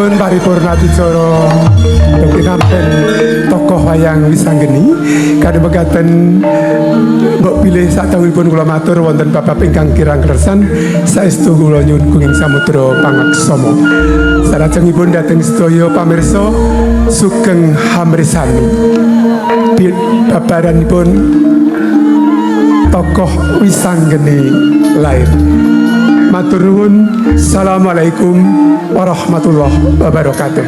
Nuwun paripurna dicara pinampen tokoh wayang Wisanggeni kadhemegaten mbok pilih satawuhipun kula matur wonten bab ingkang kirang kersan saestu kula nyuwun kuning samudra pangaksama salajengipun dhateng sedaya pamirsa sugeng hamresani babaranipun tokoh Wisanggeni lair. Matur nuwun. Assalamualaikum warahmatullahi wabarakatuh.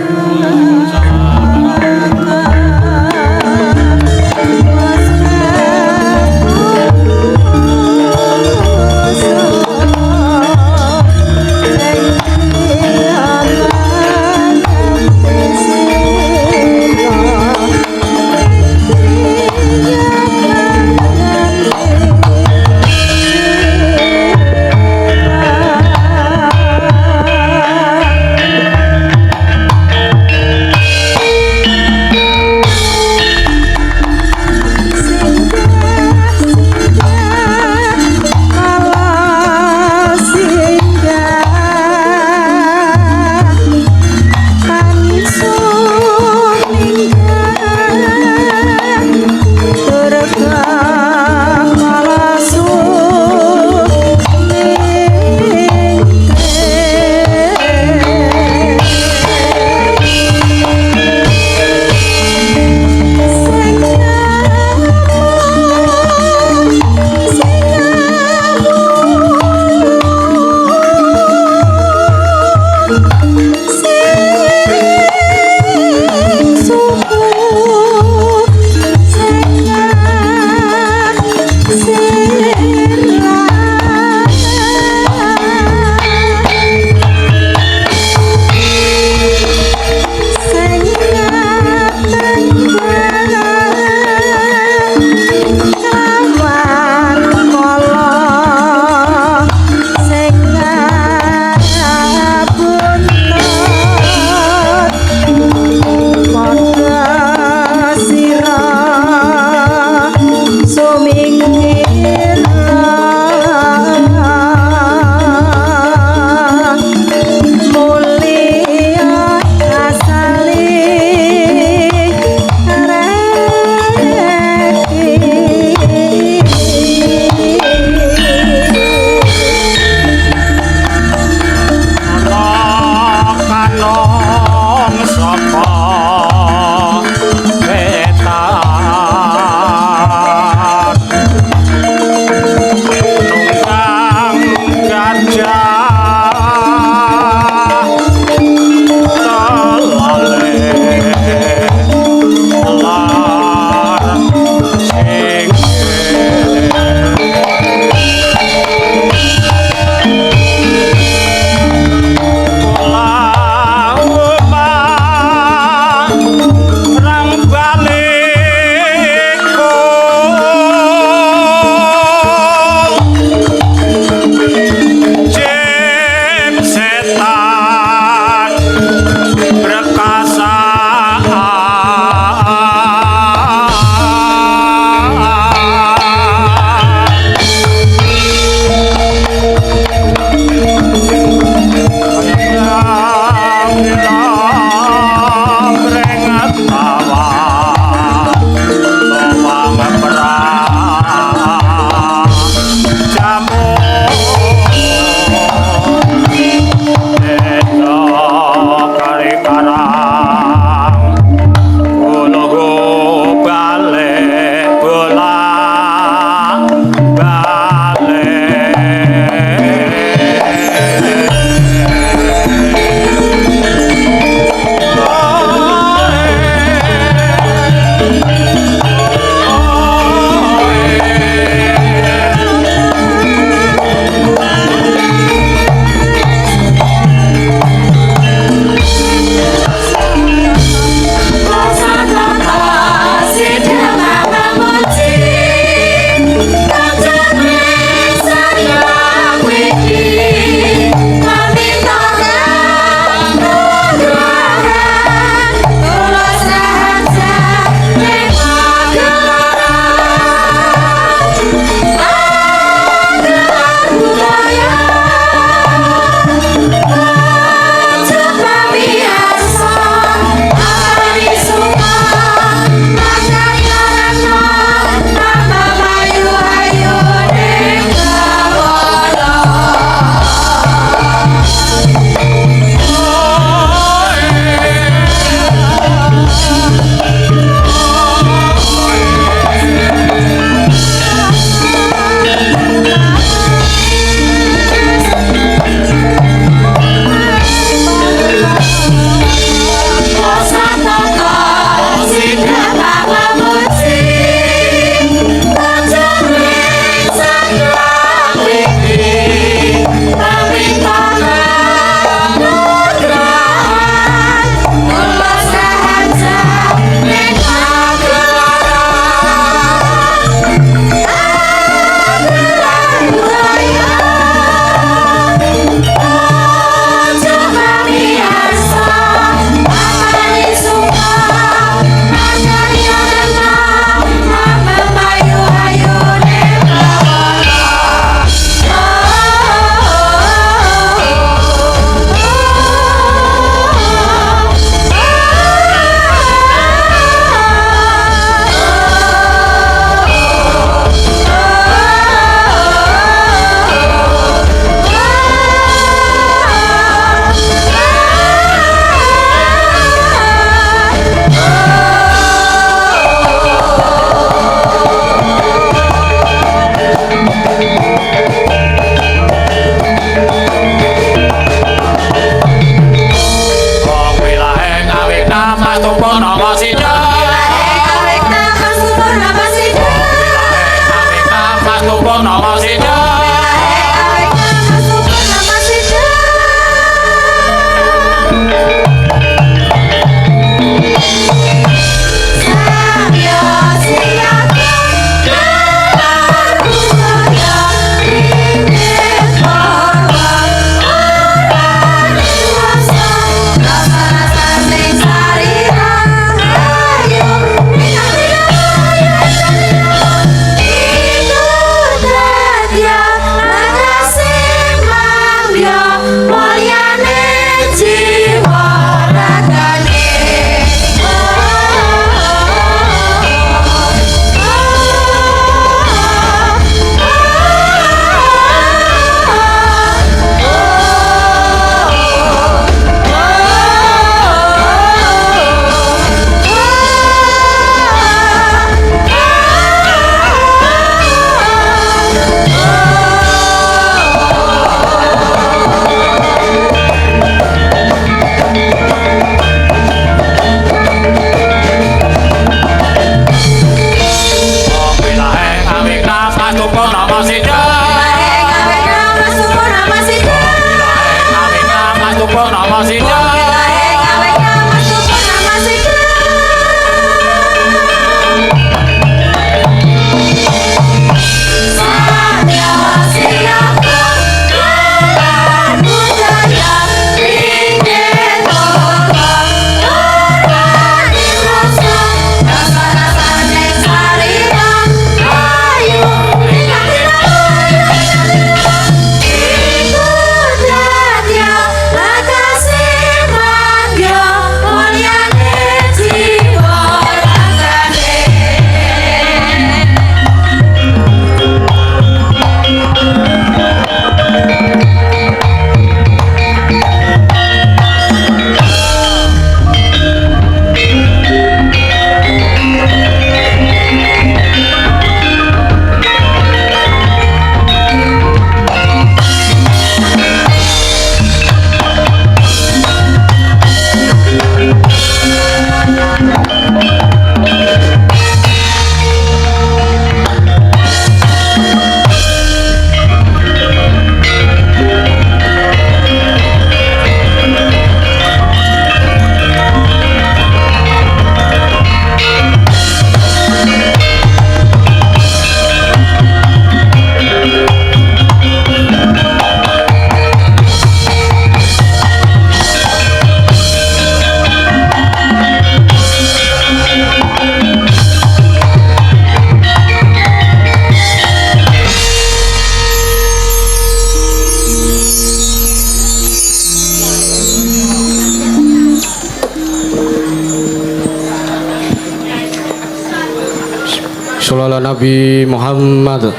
Nabi Muhammad.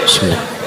Bismillah.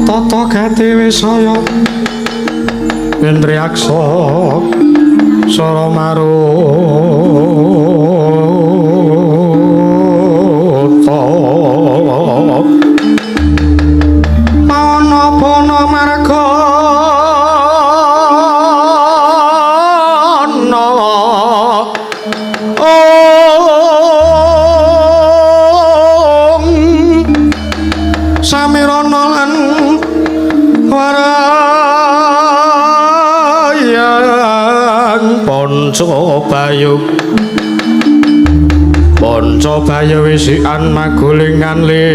Tata Gati Wisaya Indriyaksa Sara Maruta ana bana marga Samirana lan warayang Panca Bayu wisikan magulingan limo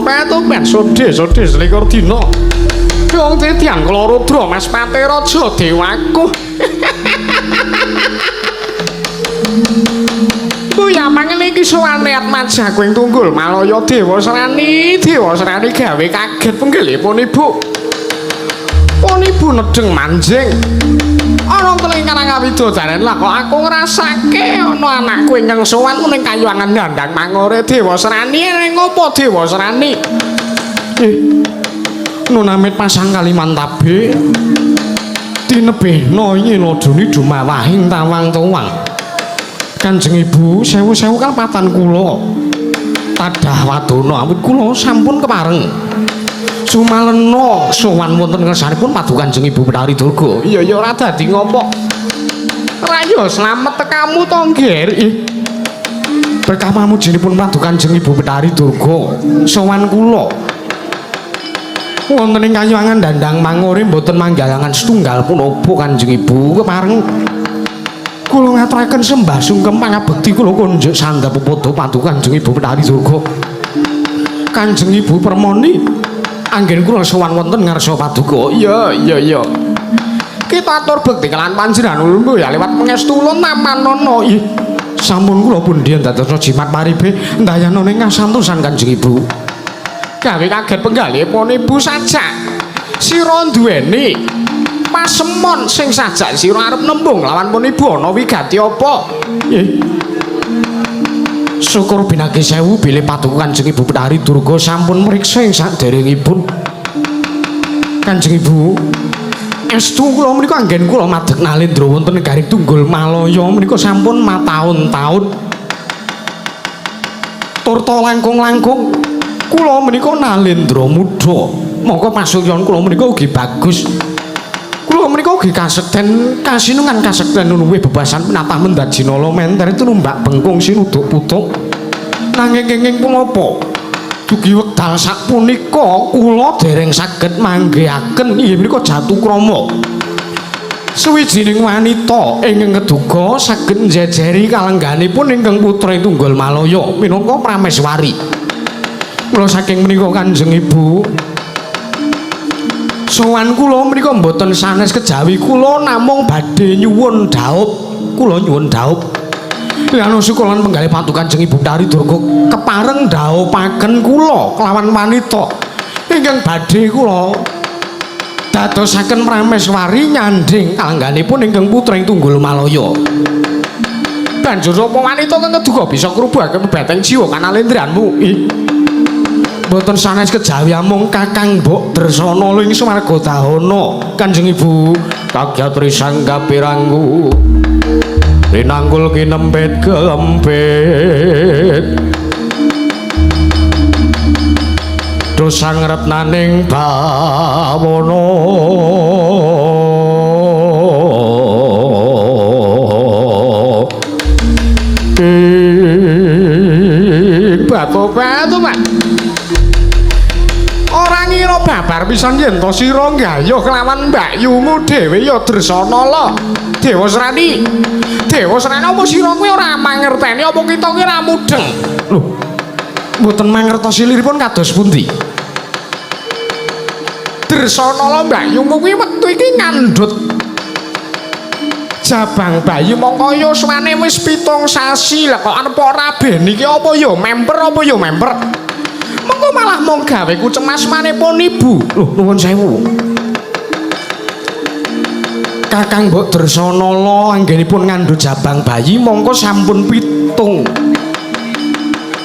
Peto sodhe selikur dina wong titian kula Rudra Mas Patiraja dewaku ya mangene iki sowan niat Majaku ing Tunggul Malaya Dewa Serani gawe kaget penggelipun ibu. Pun ibu nedeng manjing. Ana teling karang widodaren lah kok aku ngrasake ana anakku ingkang sowan ning kayuangan ndang mangore Dewa Serani ning ngopo Dewa Serani? nunamit pasang Kalimantabe tinebehna nyilodoni dumawahing tawang tuwang Kanjeng Ibu sewu-sewu kalpatan kula tadah wadana awit kula sampun kepareng sumalena sowan wonten ngersanipun paduka Kanjeng Ibu Betari Durga iya ora dadi ngopo rayo slamet tekamu to nggih berkah pamujinipun paduka Kanjeng Ibu Betari Durga sowan kula wonten ing kayuwangan dandang mangore mboten manggalangan setunggal punapa Kanjeng Ibu kepareng kula ngaturaken sembah sungkem pangabekti kula konjuk sandhap pepodo paduka Kanjeng Ibu Betari Durga Kanjeng Ibu permoni anggen kula sowan wonten ngarsa paduka iya kita atur bekti kelan panjenengan ulmu ya lewat pangestu kula namanana sampun kula pundhen dados jimat paribe ndayana ning kasantosan Kanjeng Ibu gawe kaget penggalipun Ibu sajak sira duweni pasemon sing sajak sira arep nembung lawan pun Ibu ana wigati apa syukur binagi sewu bilih paduka Kanjeng Ibu Betari Durga sampun mriksa ing saderengipun Kanjeng Ibu estu kula menika anggen kula madheg nalendra wonten negaring Tunggul Malaya menika sampun mataun-taun turta langkung-langkung kula menika nalendra muda mongko pasuyon kula menika ugi bagus kula menika ugi kasekten kasinungan kasekten nuwuh bebasan menatah mendat jinala menter tumbak bengkung sinuduk-putuk nanging kenging punapa dugi wekdal sapunika kula dereng saged manggihaken inggih menika Jatukrama suwijining wanita ingkang keduga saged njejeri kalengganipun ingkang putra Tunggul Malaya minangka Prameswari kula saking menika Kanjeng Ibu sowan kula menika mboten sanes kejawi kula namung badhe nyuwun dhaup kula nyuwun dhaup lan sukulan penggalih paduka Kanjeng Ibu Betari Durga kepareng dhaupaken kula kelawan wanita ingkang badhe kula dadosaken Prameswari nyanding kalengganipun ingkang putra Tunggul Malaya banjur sapa wanita kang keduga bisa ngrubuhaken beteng jiwa kanalendranmu mboten sanes kejawi amung Kakang Mbok Dresana ing Swarga Dahana Kanjeng Ibu kagyatri sangga piranggu rinanggul kinempit kempit dosang retnaning bawana batu-batu Pak ora ngira babar pisan yen to sira nggayuh kelawan mbakyumu dhewe ya Dresana la Dewa Srani apa sira kuwi ora mangerteni apa kita ki ora mudeng lho mboten mangertosi liripun kados pundi Dresana la mbakyumu kuwi wektu iki ngandhut jabang bayi mongko yuswane wis 7 sasi lah kok arep ora ben iki apa ya member mengko malah mung gawe ku cemas manipun Ibu lho nuwun sewu Kakang Mbok Dresana la anggenipun ngandhut jabang bayi mongko sampun 7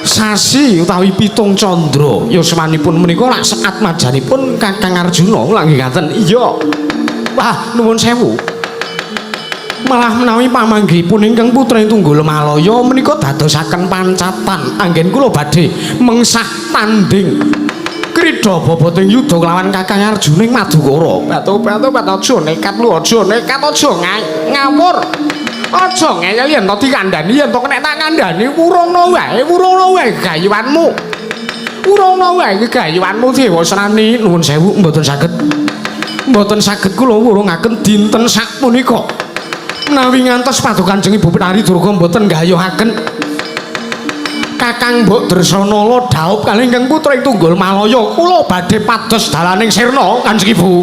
sasi utawi 7 candra yuswanipun menika lak sekat majanipun Kakang Arjuna langgih ngaten iya wah nuwun sewu malah menawi pamanggihipun ingkang putra Tunggul Malaya menika dadosaken pancatan anggen kula badhe mengsah tanding krida boboting yudha kelawan Kakang Arjuna ing Madukara batu-batu aja nekat lu aja ngawur aja ngeyel yen to dikandhani yen to nek tak kandhani wurungna wae gegayuhanmu Dewa Srani nuwun sewu mboten saged kula wurungaken dinten sapunika menawi ngantos paduka Kanjeng Ibu Betari Durga mboten nggayuhaken Kakang Mbok Dresana la dhaup kalih ingkang putra Tunggul Malaya kula badhe pados dalaning sirna Kanjeng Ibu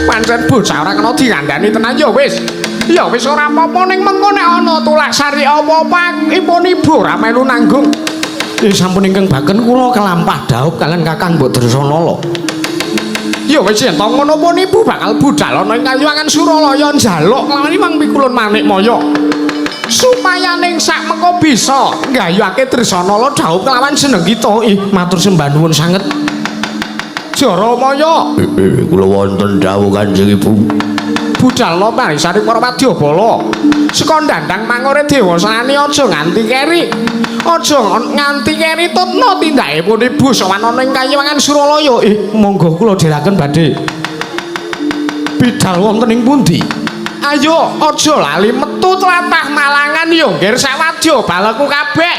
pancen bocah ora kena dikandhani tenan ya wis ora apa-apa ning mengko nek ana tulak sari apa-apa ipun Ibu ora melu nanggung Sampun ingkang baken kula kelampah dhaup kalian Kakang Mbok Dresanala. Ya wis yen to ngono pun ibu bakal budal ana ing Kayuwangan Suralaya njaluk nglawani Mang Pikulun Manikmaya. Supaya ning sak mengko bisa nggayuhake Dresanala dhaup kelawan jeneng kita. Matur sembah nuwun sanget. Jaramaya. Kula wonten dawuh Kanjeng Ibu. Budalna parisane para wadyabala. Seka ndandang mangore dewasane aja nganti keri. Aja nganti keri tutna tindakipun ibu sowan ana ing Kayuwangan Suralaya. Monggo kula dherekaken badhe. Bidal wonten ing pundi? Ayo aja lali metu tlatah Malangan ya nggir sawadya balaku kabeh.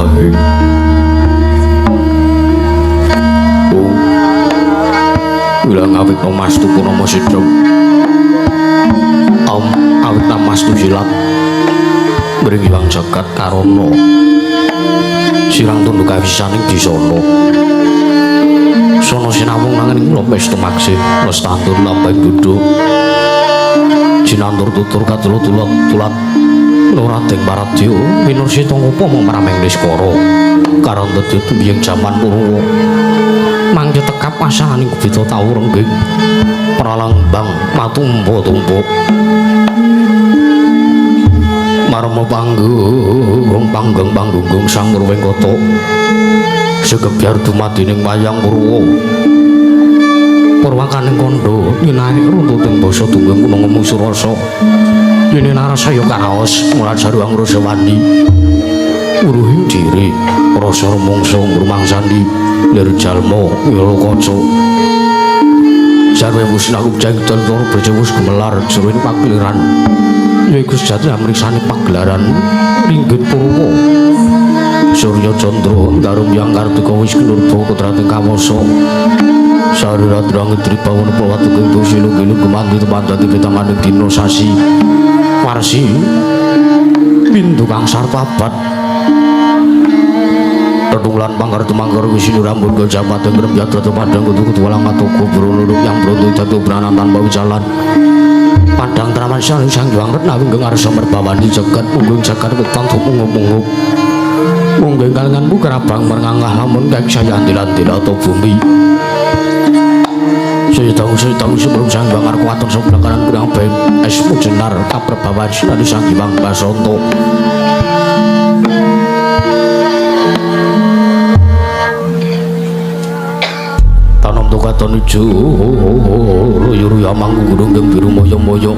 wae. Wilang awit Mas tuku nama sidhom. Awit Mas tu silat. Mring iwang jagat karana. Sirang tunduk kawisaning disana. Sono sinamung nanging kula pesta maksih lestantur lambang duduk. Jinantur tutur katulut-tulat Nurateng Paradya minursi tangapa mung marameng Niskara karon dadi tumbiyeng jaman Purwa mangke tekap pasananing kubita tau rengging pralambang matumpa-tumpa marma panggung sang Murwing Kata segebyar dumadining wayang Purwa Purwakaning kandha nyinarik runtuting basa tunggang kuna ngomong surasa yene narasaya karaos mulat sarwang Rasawani uruhing diri rasa rumangsa ngrumangsani lir jalma yala kaca sarwe musnaku jangten tur berjewus gemelar jroning pagelaran yaiku sejati amriksane pagelaran ringgit Purwa Surya Candra darum yang kartika wis kinurba putrating kawasa sarira drang tripawon pawatu kang silu-gilu gumanti tepandati pitamaning dina sasi warsi pintu kang sarta abad Tedunglan pangkartu mangkar wisinu rambut kejabat yang grem yatra padang kutu walang matuku berunuruk yang beruntung jatuh beranan tanpa wijalan padang teraman saling sang juang retna winggeng arsa merbawani jagat munggeng jagat wetan tuh mungup-mungup munggeng kalangan bukarabang merangangah lamun kek saya antil-antil atau bumi saya tahu sebelum sang juang arkuatan sebelah kanan kurang baik esmu jenar kaperbawan sinari sang juang basonto tanam tukatan ijo ruyu-ruyu amangku gunung yang biru moyo-moyo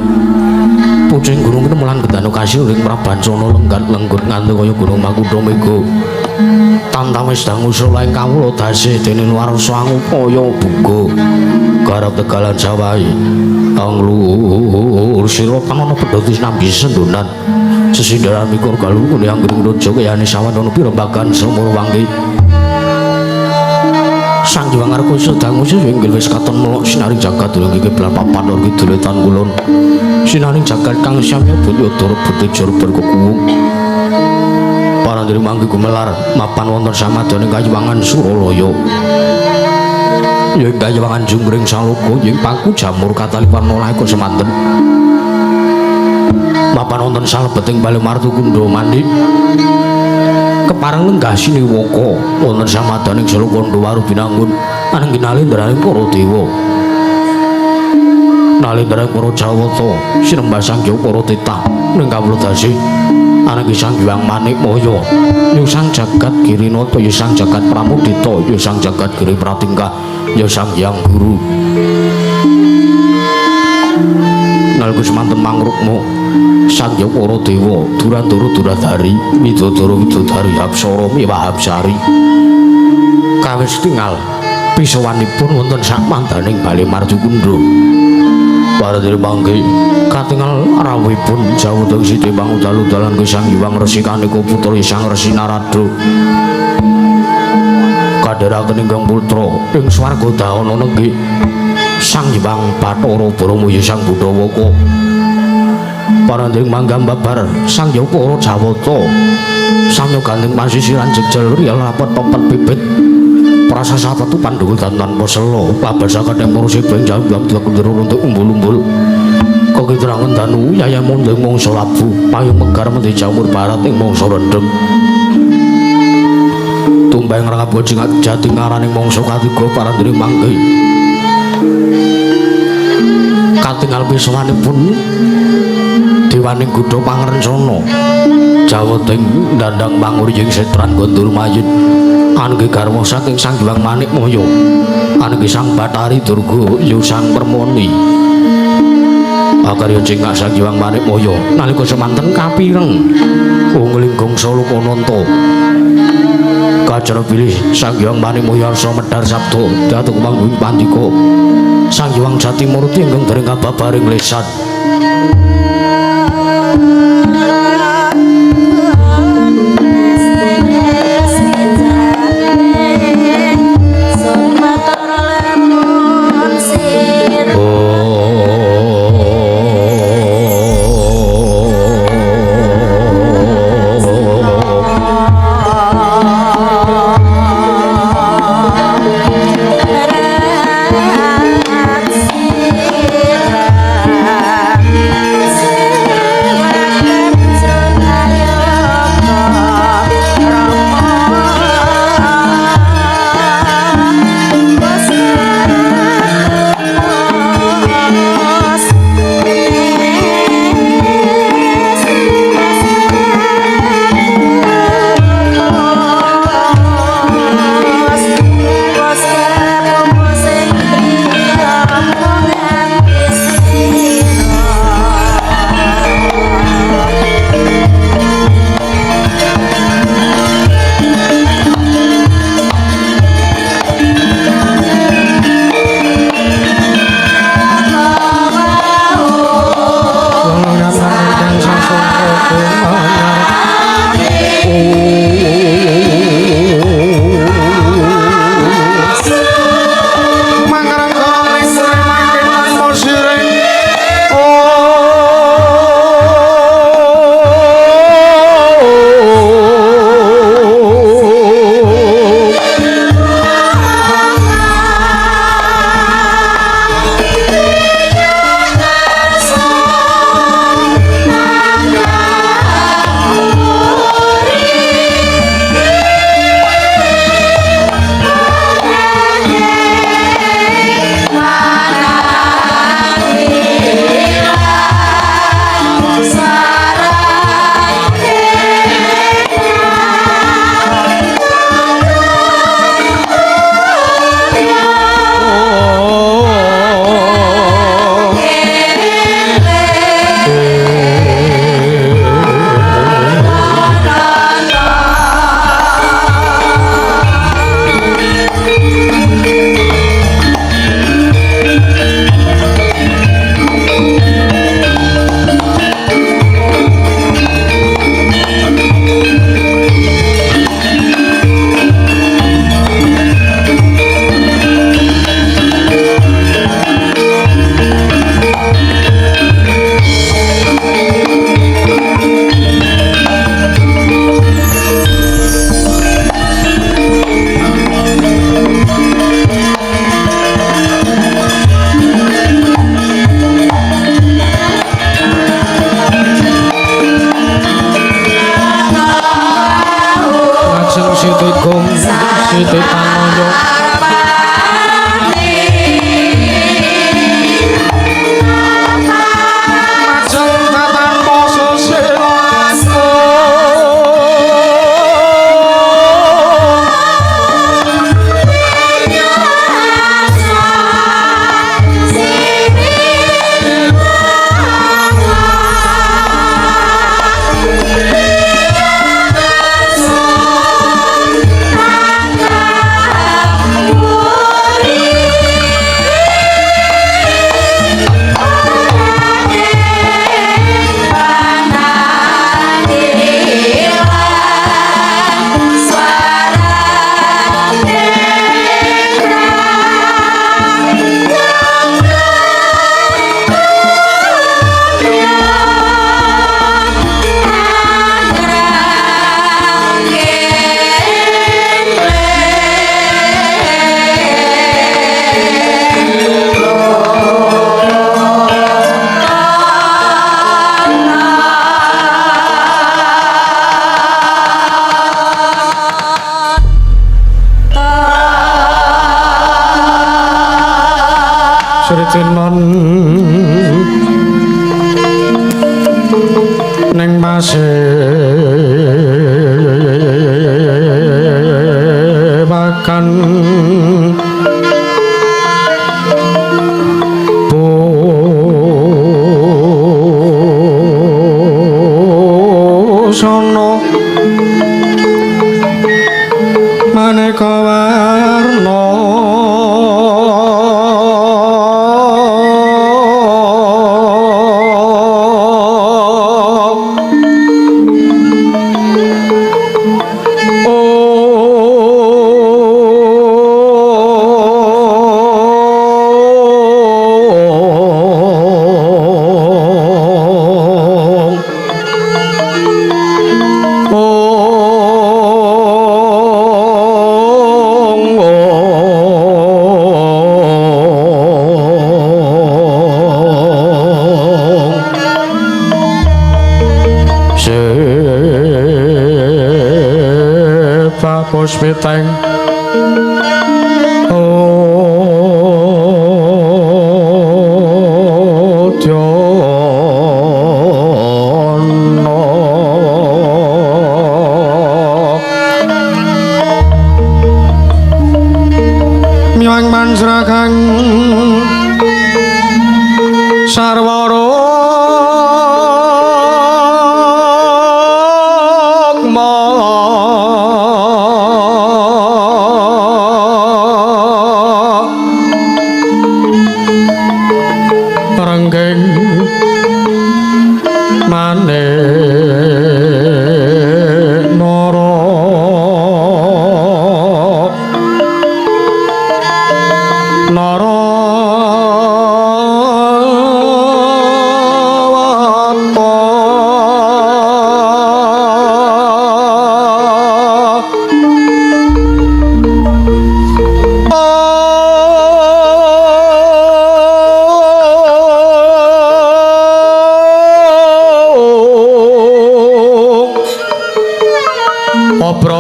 pucing gunung ini melan gedano kasih ring prabancono lenggat lenggut ngantuk kaya gunung Makuda Mega tantang wis dang usul laing kawula dasih dene warsa angupaya buga garap tegalan sawai anglur sira panono pedhoti nambi sendonan sesindaran mikur galuh kene anggring raja kayane sawan ana pirembagan semur wangi sang juang arko sedang usul inggil wis katon melok sinaring jagat durung iki papan ora kiduletan kulon sinaring jagat kang samya bunyodara betejur berkukuwung parandiri mangke gumelar mapan wonten samadaning kayuwangan Suralaya ing kayuwangan Jungring Saloka ing paku jamur katalipan laeka semanten mapan wonten salebeting bali martu kundha mandi kepareng lenggah siniwaka wonten samadaning Salakanda waru binangun ananging nalendraning para dewa nalendraning para Jawata sinembah sang Hyang para titah ning kawula dasih ananging sang Hyang Manikmaya nyusang jagat Girinata ya sang jagat Pramudita ya sang jagat Giri Pratingkah ya sang Hyang Guru nalika semanten mangrukma sang Hyang para dewa Durandara Duradari Widodara Widodari Apsara miwah Apsari kawis tingal pisawanipun wonten sak mandaning bali Marcukundha paradiri mangke katingal rawuhipun jawuh sithik pangudalu-dalan Sang Hyang Resi Kanika putra Sang Resi Narada kadheraken ingkang putra ing swarga dahana nenggih Sang Hyang Bathara Bramaya Sang Budawaka paranting manggam babar sang Hyang para Jawata samya gandeng pasisiran jejer riyel rapet pepet bibit prasasa petu Pandhawa tanpa sela pabasaka tempur sibeng jamblang dikundur untuk umbul-umbul kekitrangan danu yaya mondeng mangsa labu payung megar menti jamur barat ing mangsa rendheng tumbang rangap jingat jati ngaraning mangsa katiga parandene mangke katingal pisawanipun dewaning Gudha Pangrencana Jawating ndandang pangurying setran Gondur Mayit anggih garwa saking Sang Hyang Manikmaya anggih Sang Bathari Durga ya Sang Permoni akarya cingak Sang Hyang Manikmaya nalika semanten kapireng nglinggung Salokananta kajara pilih Sang Hyang Manikmaya arsa medhar sabda dhateng panggung pandika Sang Hyang Jatimurti ingkang dereng kababaring lesan tinon ning makan busana maneka warna puspiteng Dyono miwang mansragang sarwara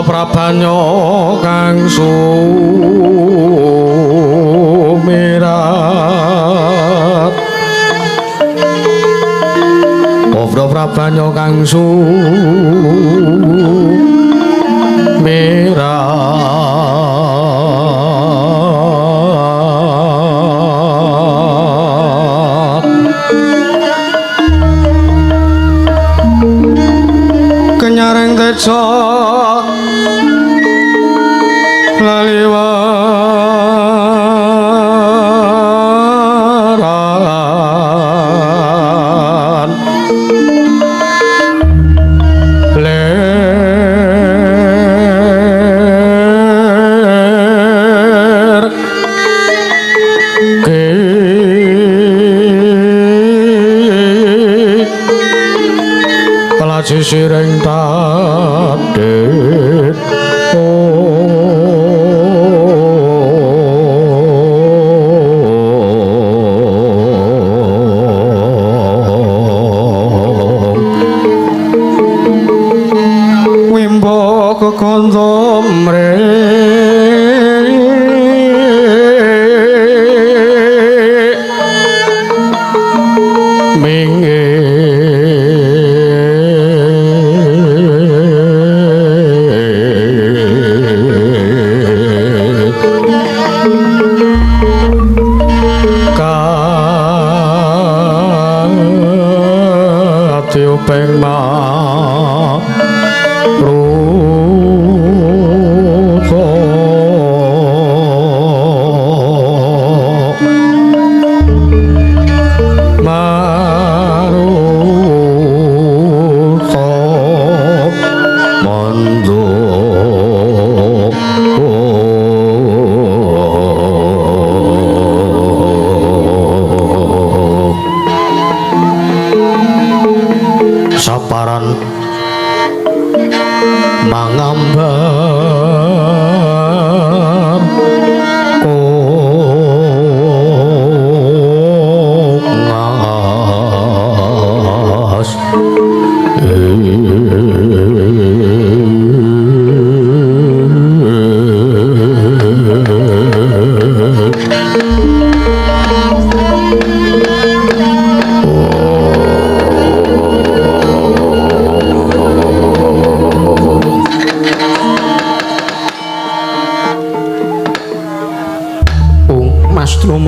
Prabanya kang sumirat Obro prabanya kang sumirat Kenyaring teca laliwaran ler ke pelaji sireng tadet kondom re minge tiupeng ma saparan mangambar kongas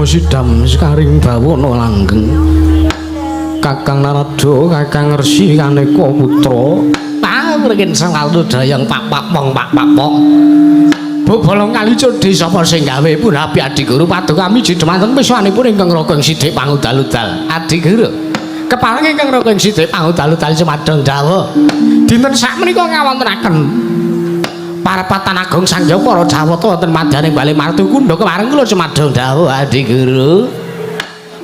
sidam sekaring bawana langgeng Kakang Narada Kakang Resi Kaneka putra mriki sangkalu dayang pak pong Bobolong kali codhe sapa sing gawe pun api Adi Guru paduka kami jidemanten piswanipun ingkang Rageng Sidhik pangudal-udal Adi Guru keparing ingkang Rageng Sidhik pangudal-udal Sumadong dawuh dinten sakmenika ngawontenaken parapatan agung Sangjaya para Jawata wonten madyaning Bali Martu Kundha keparing kula Sumadong dawuh Adi Guru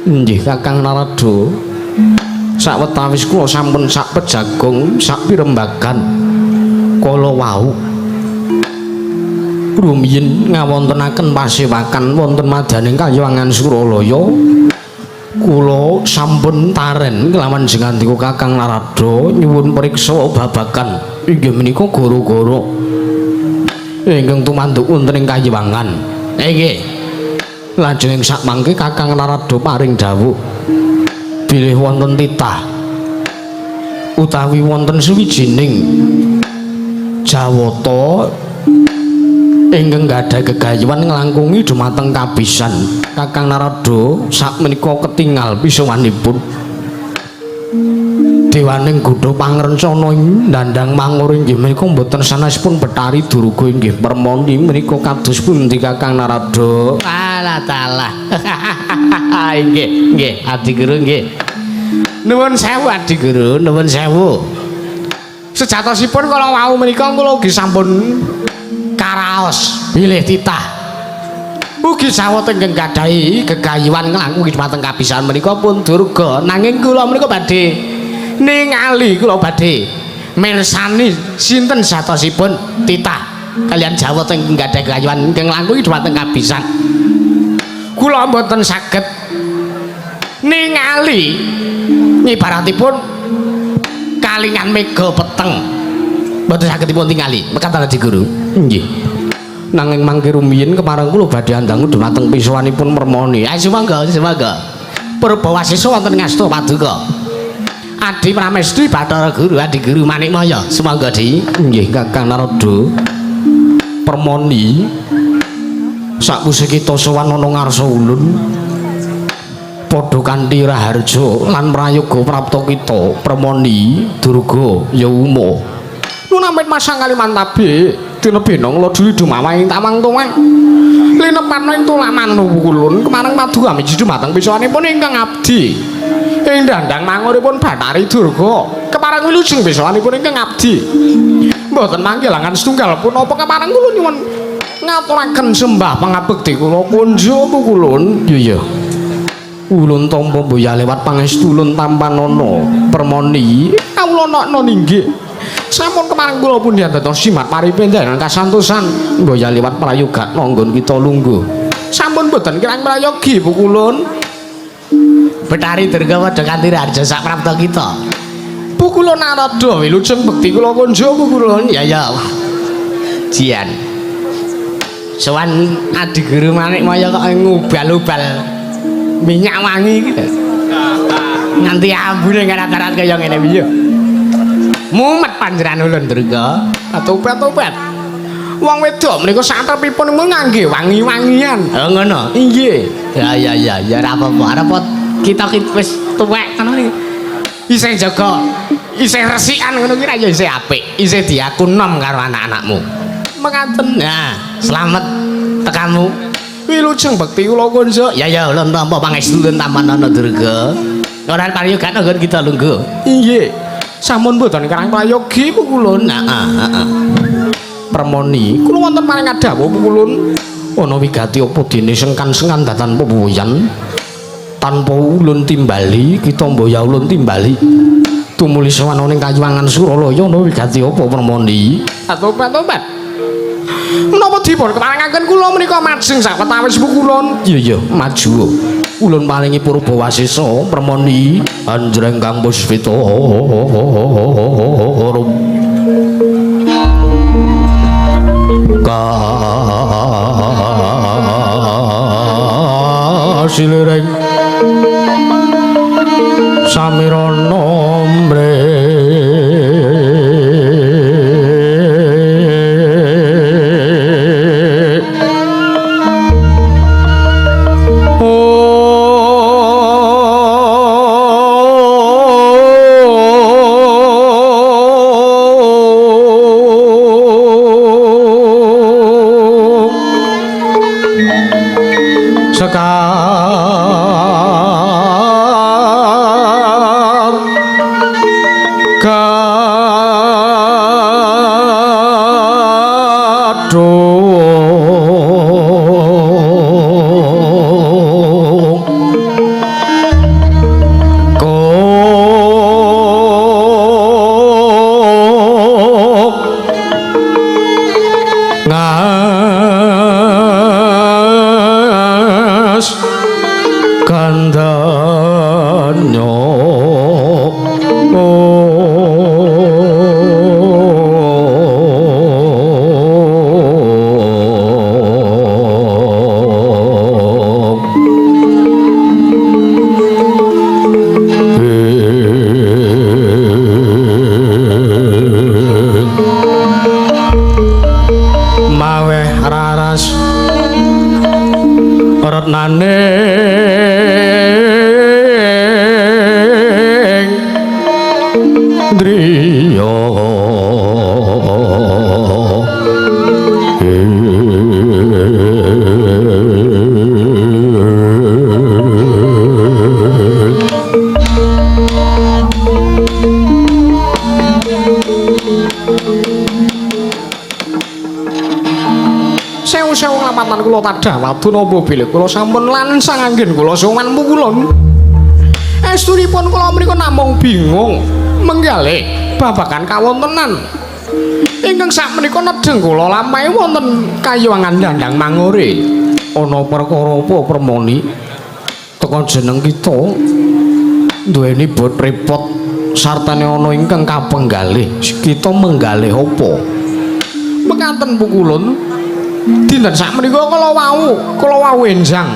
nggih Kakang Narada sawetawis kula sampun sak pejagong sak pirembagan kala wau rumiyin ngawontenaken pasewakan wonten madyaning Kayuwangan Suralaya kula sampun taren kelawan jengandika Kakang Narada nyuwun priksa babagan inggih menika gara-gara ingkang tumanduk wonten ing Kayuwangan nggih lajeng sak mangke Kakang Narada paring dawuh bilih wonten titah utawi wonten suwijining Jawata ingkang gadhah gegayuhan nglangkungi dumateng kabisan Kakang Narada sakmenika ketingal pisawanipun dewaning Gudha Pangrencana ndandang mangur inggih menika mboten sanesipun Betari Durga inggih permoni menika kados pundi Kakang Narada alah talah nggih Adi Guru nggih nuwun sewu Adi Guru nuwun sewu sejatosipun kala wau menika kula ugi sampun karaos bilih titah ugi sawetara ingkang gadhahi gegayuhan nglangkungi dumateng kabisan menika pun Durga nanging kula menika badhe ningali kula badhe mirsani sinten satosipun titah kalian Jawata ingkang gadhah gegayuhan ingkang nglangkungi dumateng kabisan kula mboten saged ningali ngibaratipun kalingan mega peteng mboten saged dipun tingali mekaten Adi Guru nggih nanging mangke rumiyin kemareng kula badhe andangu dumateng piswanipun mermoni ayo semangga Purbawasesa wonten ngasta paduka Adi Pramesti Bathara Guru Adi Guru Manikmaya semangga Di nggih Kakang Narada permoni sakwise kita sowan ana ngarsa ulun padha kanthi raharja lan prayoga prapta kita permoni Durga ya uma nunampit masang Kalimantabe dina benong lodhi dumawaing tamang tuwang linepatna ing tulaman kulun kemareng paduka miji dumateng pisawanipun ingkang abdi ing dandang manguripun Bathari Durga kepareng wilujeng pisawanipun ingkang abdi mboten manggilangan setunggal punapa kepareng kula nyuwun ngaturaken sembah pangabekti kula punja kulun iya ulun tampa boya lewat pangestu ulun tampanana permoni kawula nok ninggih sampun kemareng kula pun dados simat paripendhan kasantosan boya lewat prayoga nanggon kita lungguh sampun boten kirang prayogi Bu Kulun Betari Durga padha kanthi raharja sak prapta kita Bu Kulun Narada wilujeng bekti kula kunja Bu Kulun ya jian sowan Adi Guru Manikmaya kok ngubal-ubal minyak wangi gitu nganti ambune ngarat-arat kaya ngene piye mumet panjenengan ulun Durga tobat wong wedok menika satrepipun ngangge wangi-wangian ngono inggih ya ora apa-apa kita wis tuwek ngono isih jaga isih resikan ngono ki ya isih apik isih diaku nom karo anak-anakmu mengaten nah selamat tekanmu wilujeng bekti kula kunjuk ya ulun tampa pangestu ulun tampanana Durga ora prayoga nggon kita lungguh inggih sampun mboten kirang prayogi Bu Kulun permoni kula wonten paring adhawuh Bu Kulun ana wigati apa dene sengkan-sengkan datan pepuyan tanpa ulun timbali kita mboya ulun timbali tumuli sowan ning Kayuwangan Suralaya ana wigati apa permoni tobat menapa dipun keparengaken kula menika majeng sawetawis Bu Kulun iya maju ulun paringi Purbawasesa permoni anjreng Kang Puspita kasilireng samirana mre oh kadung ko ngas kandanyo maweh raras retnaning driya sewu-sewu nglamatan kula tadah wadu napa bilih kula sampun lansang anggen kula sowan pukulun. Estunipun kula mriku namung bingung menggalih babagan kawontenan ingkang sakmenika nedheng kula lampahe wonten kayuwangan Dandang Mangore. Ana perkara apa permoni teka jeneng kita duweni bot repot sartane ana ingkang kapenggalih. Kita menggalih apa? Mekaten pukulun. Dinten sakmenika kula wau enjang.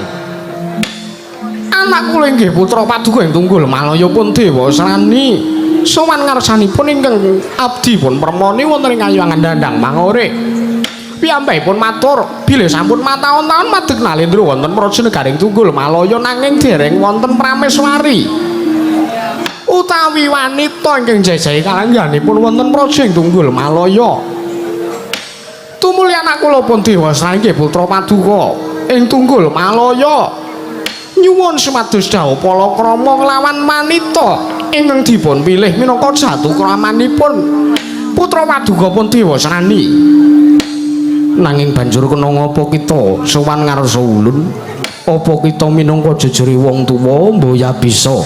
Anak kula inggih putra paduka ing Tunggul Malaya pun dewa srani sowan ngarsanipun ingkang abdi pun permoni wonten ing kayuwangan Dandang Mangore. Piyambakipun matur bilih sampun mataun-taun madeg nalendra wonten Prajanagaring Tunggul Malaya nanging dereng wonten prameswari utawi wanita ingkang jajahi kalangganipun wonten praja ing Tunggul Malaya. Tumuli anak kula pun dewasa inggih putra paduka ing Tunggul Malaya nyuwun sumados dawuh palakrama nglawan wanita ingkang dipun pilih minangka jatuh kramanipun putra paduka pun dewasani. Nanging banjur kena ngapa kita sowan ngarsa ulun? Apa kita minangka jejere wong tuwa mboya bisa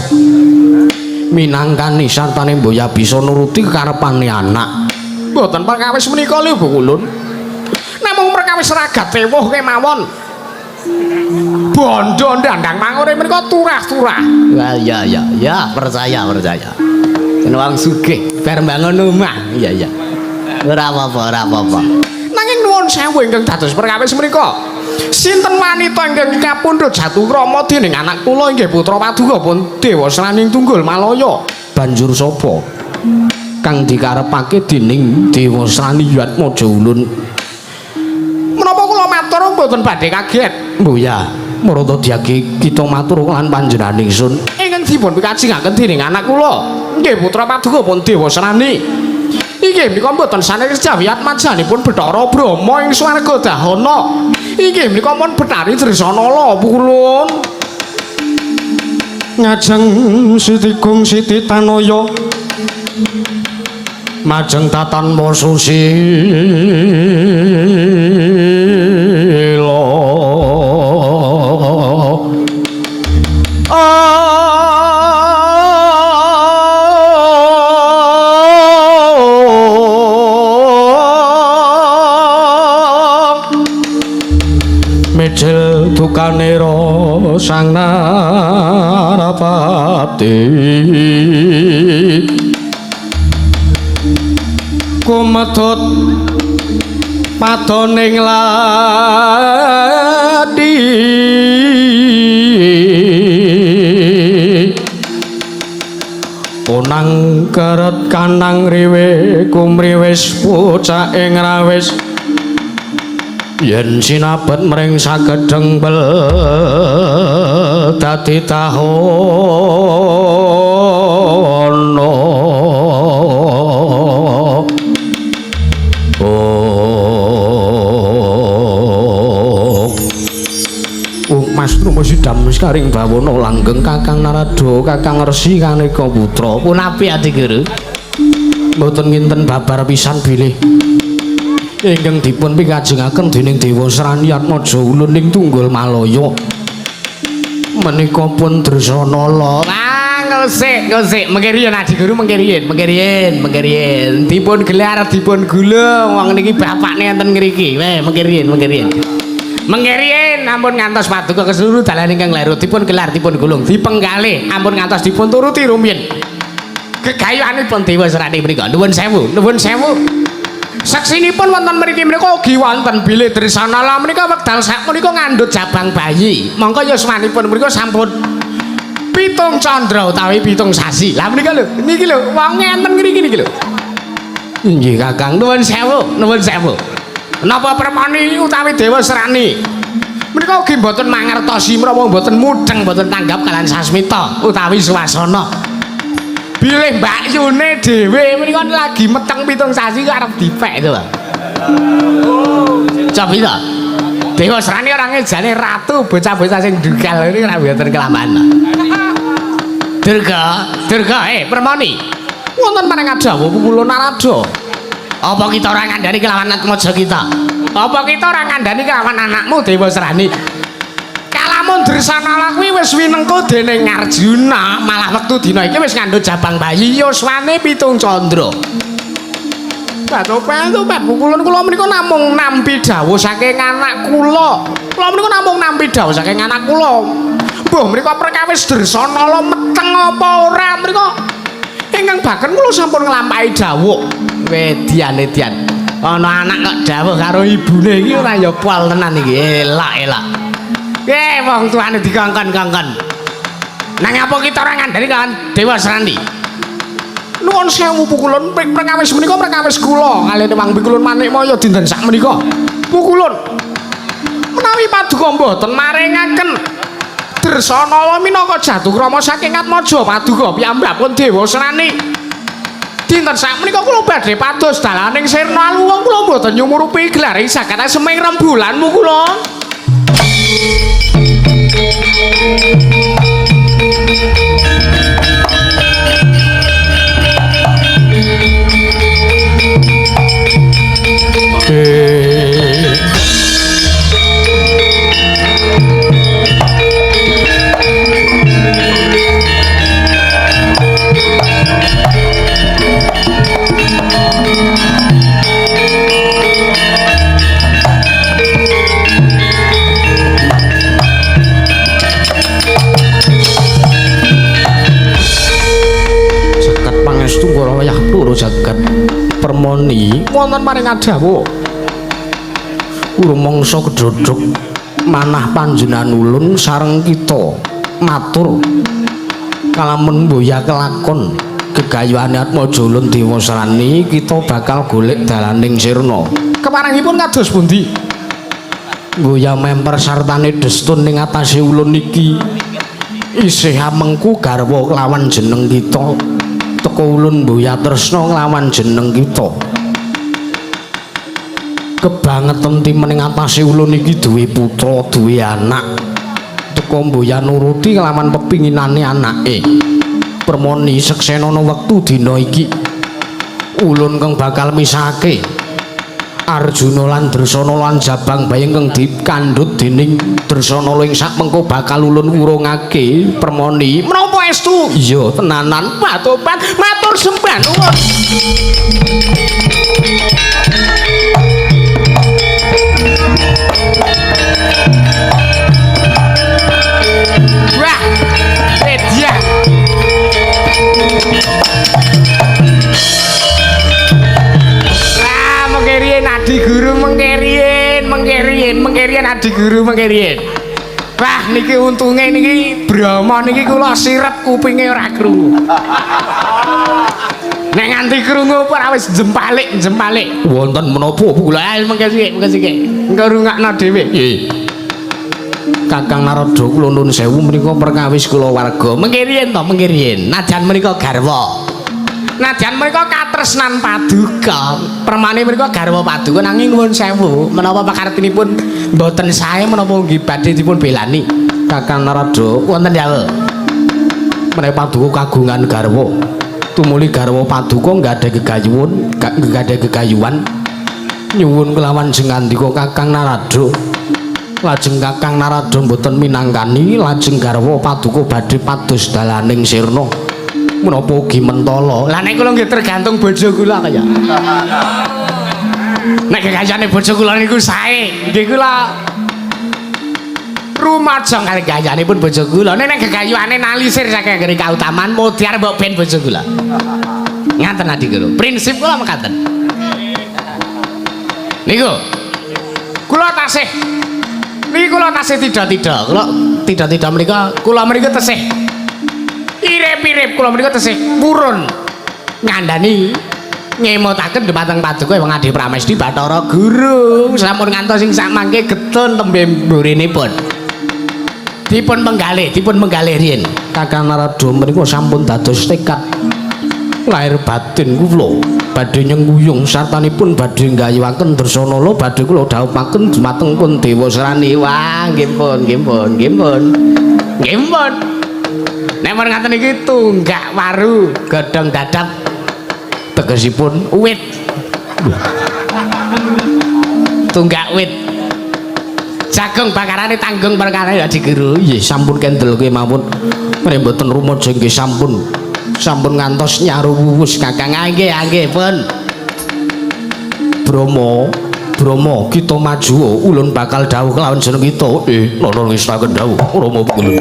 minangkani sartane mboya bisa nuruti karepane anak? Mboten perkawis menika lho Bu Kulun. Namung perkawis ragat tewuh kemawon. Bondo Dandang Mangore menika turah-turah. Ya, percaya. Kena wong sugih bar bangun omah. Iya. Ora apa-apa. Nanging nuwun sewu ingkang dados perkawis menika. Sinten wanita ingkang kapundhut jatuh krama dening anak kula inggih putra paduka pun dewa sraning Tunggul Malaya. Banjur sapa kang dikarepake dening dewa srani Yatmaja Ulun? Menapa kula matur mboten badhe kaget? Mboya, marata diage kita matur lan panjenengan ingsun Ingkang dipun pikajengaken dening anak kula nggih putra paduka pun dewa srani. Inggih menika mboten sanes Jawi Atmajanipun Bathara Brahma ing swarga Dahana. Inggih menika pun Bathari Dresanala Kulun. Ngajeng Sitigung Siti Tanaya majeng tatan Masusila. Mejel dukanira Sang Narapati kumetut patoning ladi unang keret kanang riwe kumriwis pucak ing rawis yen sinabet mring sagedeng bel dadi tahono. Mas Truma Sidam Karing Bawana langgeng Kakang Narada Kakang Resi Kaneka Putra punapi ati guru mboten nginten babar pisan bilih ingkang dipun pikajengaken dening Dewa Serani Atmaja Ulun ing Tunggul Malaya menika pun Dresanala. Ngosik mengkirian Adi Guru mengkirian dipun gelar dipun gulung wong niki bapakne enten ngriki mengkirian ampun ngantos paduka keseluruh dalan ingkang larut dipun gelar dipun gulung dipenggalih ampun ngantos dipun turuti rumiyin gegayuhanipun Dewa Serani menika nuwun sewu seksinipun wonten mriki menika ugi wonten bilih Dresanala menika wekdal sakmenika ngandhut jabang bayi mongko yuswanipun menika sampun 7 candra utawi 7 sasi. Lah menika lho, niki lho, wong enten ngriki niki lho. Inggih Kakang, nuwun sewu. Napa Permoni utawi Dewa Serani? Menika ugi mboten mangertosi menapa mboten mudeng mboten tanggap kalian sasmita utawi swasana. Bilih Mbak Yune dhewe menika lagi meteng 7 sasi kok arep dipek to. Coba to. Dewa Serani orangnya jane ratu bocah-bocah sing dugal ini ora mboten kelamaan. Durga, Permoni. Wonten meneng dawuh Pukulun Narada. Apa kita ora ngandani kelawan Atmaja kita? Apa kita ora ngandani kelawan anakmu Dewa Serani? Kalamun Dresanala kuwi wis winengku dening Arjuna, malah wektu dina iki wis ngandhut jabang bayi yuswane 7 candra. Tobat Pukulun kula menika namung nampi dawuh saking anak kula. Kula menika namung nampi dawuh saking anak kula. Mbah menika perkawis Dresanala meteng apa ora menika ingkang baken kula sampun nglampahi dawuh. Dian. Ana anak kok dawuh karo ibune iki ora ya pol tenan iki. Elak. Wong tuane dikongkon-kongkon. Nang apa kita ora ngandani kan Dewa Serani? Nuwun sewu Pukulun, perkawis menika perkawis kula kaliyan Wang Pikulun Manikmaya dinten sak menika. Pukulun menawi paduka mboten maringaken Dresanala minangka jatukrama saking Atmaja paduka piyambakipun Dewa Serani. Dinten sak menika kula badhe pados dalaning sirna luwung kula mboten nyumurupi gelaring saged seming rembulan Pukulun. Jagat Permoni wonten maring dawuh rumangsa kedrodhok manah panjenengan ulun sareng kita matur kalamun mboya kelakon gegayuhane Atmaja Ulun Dewa Serani kita bakal golek dalaning sirna. Keparengipun kados pundi? Mboya memper sartane destun ning atase ulun iki isih amengku garwa kelawan jeneng kita. Teko ulun mboya tresna nglawan jeneng kita. Kebangetan timen ing atase ulun iki duwe putra, duwe anak. Teko mboya nuruti nglawan pepinginane anake. Permoni seksenana wektu dina iki ulun kang bakal misahake Arjuna lan Dresana lan jabang bayi kang dikandhut dening Dresanala ing sakmengko bakal ulun urungake. Permoni menapa estu? Iya tenanan patobat matur sembah nuwun. Wah, media. Mengkirian Adi Guru mengkirian Adi Guru mengkirian. Wah niki untunge niki Brahma niki kula sirep kupinge ora krungu. Nek nganti krungu ora wis jempalik. Wonten menapa kula mengkirian. Engko rungokno dhewe. Nggih. Kakang Narada kula nuwun sewu menika perkawis kula warga. Mengkirian to mengkirian. Najan menika garwa. Najan mereka katresnan paduka permane mereka garwa paduka nanging nuwun sewu menapa pakartinipun mboten sae menapa nggih badhe dipun belani. Kakang Narada wonten dawuh menawi paduka kagungan garwa tumuli garwa paduka nggada gegayuhan nyuwun kelawan jengandika Kakang Narada. Lajeng Kakang Narada mboten minangkani, lajeng garwa paduka badhe pados dalaning sirna. Menapa ugi mentala. Lah nek kula nggih tergantung bojo kula kaya. Nek gayane bojo kula niku sae, nggih kula rumajang kali gayanipun bojo kula. Nek gegayuhane nalisir saking nggih kautamaan mutiar mbok ben bojo kula. Ngaten Adi kula. Prinsip kula mekaten. Niku. Kula tasih. Niki kula tasih tidak-tidak. Kula tidak-tidak menika kula menika tasih irip-irip kula menika tasih purun ngandani ngemutaken dhumateng paduka wong Adi Pramesti Bathara Guru sampun ngantos sing sakmangke getun tembe mburinipun dipun menggalih riyen Kakang Narada menika sampun dados tekad lahir batin kula badhe nyenguyung sartanipun badhe nggayuhaken Dresanala badhe kula dhawuhaken dhumateng pun Dewa Serani. Wah nggih pun nek men ngaten iki tunggak waru godhong dadap tegesipun uwit tunggak wit jagung bakarane tanggung perkara Adi Guru. Nggih sampun kendel kemawon menawi mboten rumaja nggih sampun ngantos nyaruwus Kakang. Nggih pun Bromo kita maju ulun bakal dawuh kelawan jeneng kita loro ngestaken dawuh Rama ulun.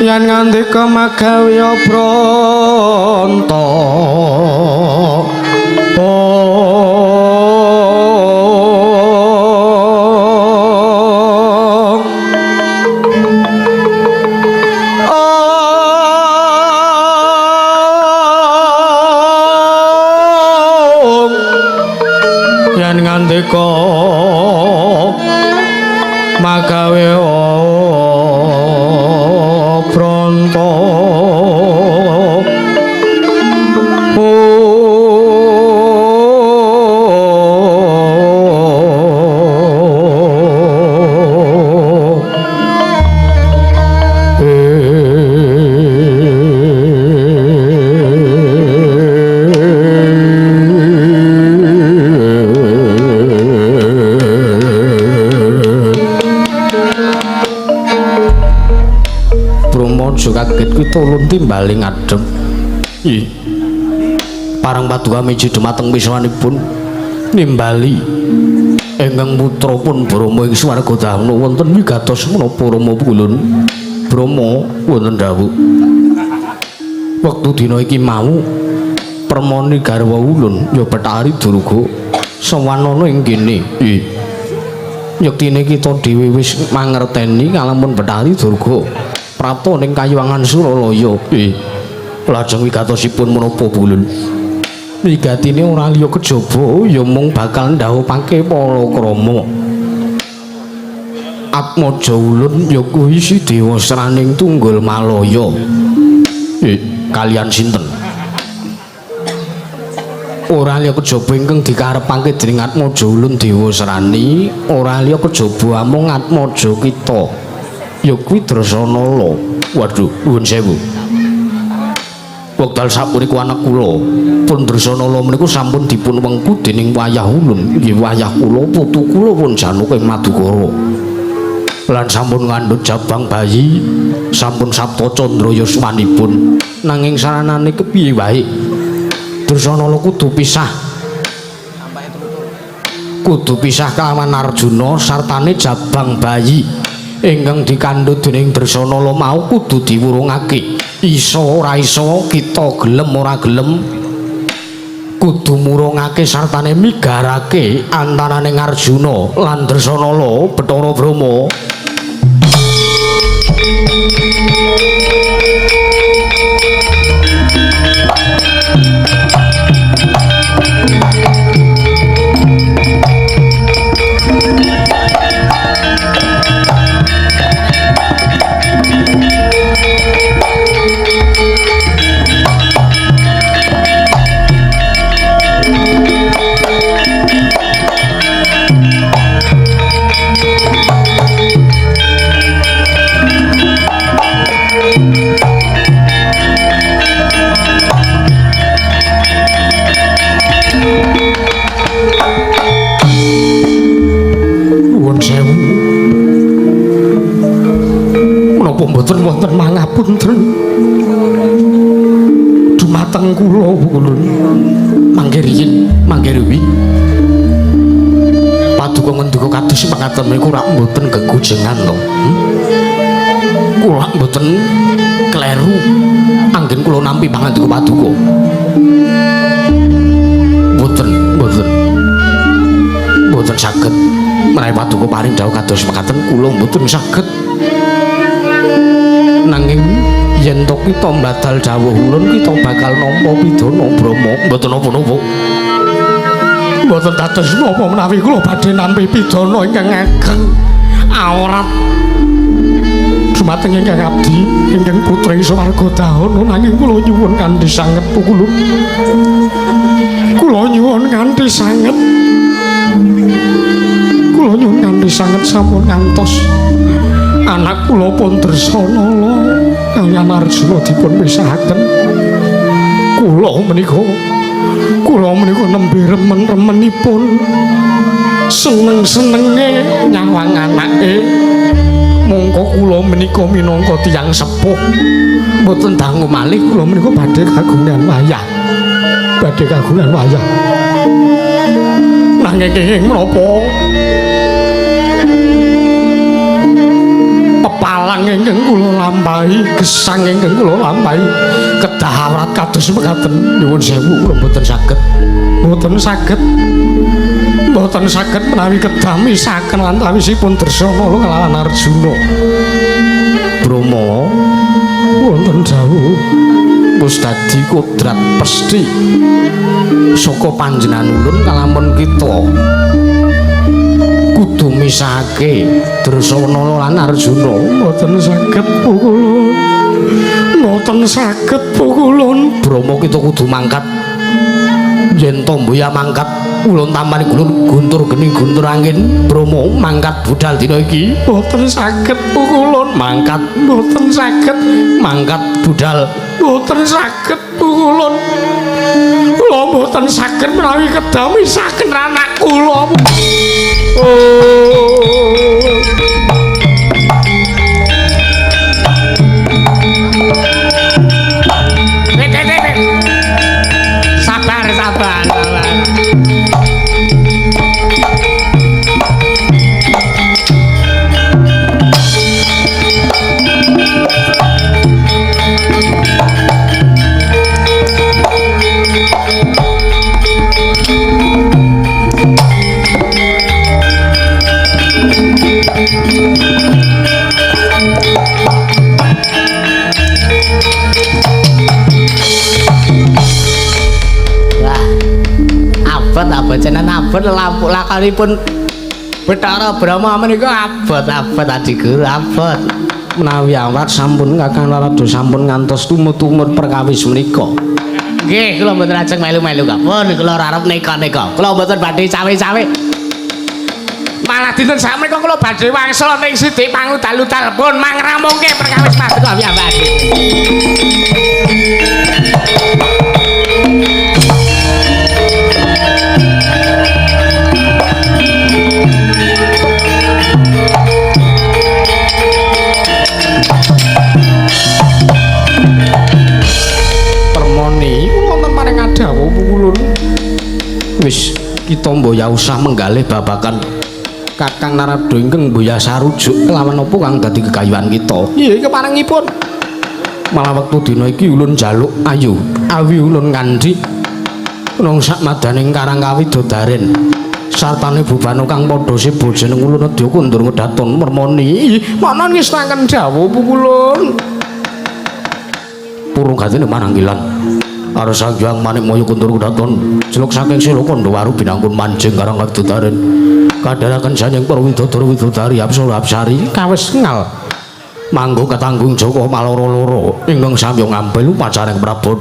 Yen ngandika magawya pronto magawe pronto kaget kuwi tulun timbali ngadeg. Ih. Parang paduka miji dumateng wiswanipun nimbali ingkang putra pun Brama ing swarga dahana wonten wigatos menapa Rama Kulun. Brama wonten dawuh. Wektu dina iki mau permoni garwa ulun ya Bathari Durga sawanana ing kene. Ih. Yektine kita dhewe wis mangerteni kalamun Bathari Durga prapta ning Kayuwangan Suralaya. Lajeng wigatosipun menapa Bulun? Wigatine ora liya kejaba ya mung bakal ndhawuhake palakrama. Atmaja ulun ya kuwi si Dewa Sraning Tunggul Malaya. Kalian sinten? Ora liya kejaba ingkang dikarepake dening Atmaja ulun Dewa Srani, ora liya kejaba amung Atmaja kita. Ya kuwi Drasanala. Waduh, nuwun sewu. Wekdal sapunika anak kula pun Drasanala menika sampun dipun wengku dening wayah ulun. Nggih wayah kula putu kula pun Janaka ing Madukara. Lan sampun ngandhut jabang bayi, sampun sapta candra yuswanipun. Nanging saranane kepiye wae Drasanala kudu pisah. Kudu pisah kalawan Arjuna sartane jabang bayi ingkang dikandhut dening Drasanala mau kudu diwurungake. Isa ora isa, kita gelem ora gelem kudu murungake sartane migarake antaraning Arjuna lan Drasanala Bathara Brama. Mboten wonten mangapunten dumateng kula Kulun. Mangke riyin, mangke ruwi paduka ngendika kados mekaten menika ora mboten gegojengan to. Kula mboten kleru anggen kula nampi pangandika paduka. Mboten saged menawi paduka paring dawuh kados mekaten kula mboten saged. Nanging yen to kita mbadal dawuh ulun kita bakal nampa pidana Brama. Mboten napa-napa. Mboten dados napa menawi kula badhe nampi pidana ingkang ageng awrat dumateng ingkang abdi ingkang putri swarga dahana. Nanging kula nyuwun kanthi sanget Kulun. Kula nyuwun kanthi sanget. Kula nyuwun kanthi sanget sampun ngantos anak kula pun Drasanala kaliyan Arjuna dipun pisahaken. Kula menika nembe remen-remenipun seneng-senenge nyawang anake. Mongko kula menika minangka tiyang sepuh mboten dangu malih kula menika badhe kagungan wayah. Nanging menapa pepalang ingkang kula lampahi, gesang ingkang kula lampahi kedah awrat kados mekaten. Nyuwun sewu kula mboten saged menawi kedah misaken antawisipun Drasanala kalawan Arjuna. Brama wonten dawuh wis dadi kodrat pesthi saka panjenengan ulun kalamun kita kudu misahake Drusana lan Arjuna mboten saged pukulun. Mboten saged pukulun. Brama kita kudu mangkat. Yen Tomboya mangkat ulun tampani gulun guntur geni guntur angin Brama mangkat budal dina iki mboten saged pukulun. Mangkat mboten saged mangkat budal mboten saged pukulun. Kula mboten saged menawi kedah misaken anak kula. Sabar, sabar, sabar. Abot jenengan abot lampu lakonipun Bathara Brahma menika abot Adi Guru abot menawi awak sampun Kakang Narada sampun ngantos tumut-tumut perkawis menika. Nggih, kula mboten ajeng melu-melu kok. Pun kula arep neka-neka. Kula mboten badhe cawe-cawe. Malah dinten sakmenika kula badhe wangsul ning Sidik Pangudal-udal pun mangramungke perkawis paduka piyambak. Dawa pukulun. Wis kita mboya usah menggalih babakan Kakang Narada ingkang mboya sarujuk kelawan apa kang dadi gegayuhan kita. Iya keparengipun. Malah wektu dina iki ulun jaluk ayu awi ulun ngandhi nang sak madaning Karang Kawidodaren sartane bubana kang padha sibo jeneng ulun nedya kundur ngedaton mermoni. Manan ngestaken dawa pukulun. Purung gatine mananggilan Ara Sang Manik Maya Kuntur Kudaton jeluk saking Silakanda Waru binangkun manjing Karang Kawidodaren kadharaken Janyeng para widodara widodari apsara apsari kawis ngal manggo katanggung Jaka maloro-loro ingkang samya ngambil pacaring prabot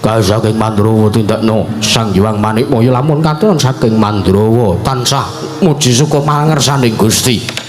saking Mandrawa tindakna Sang Hyang Manik Maya lamun katon saking Mandrawa tansah muji syukur mangersaning Gusti.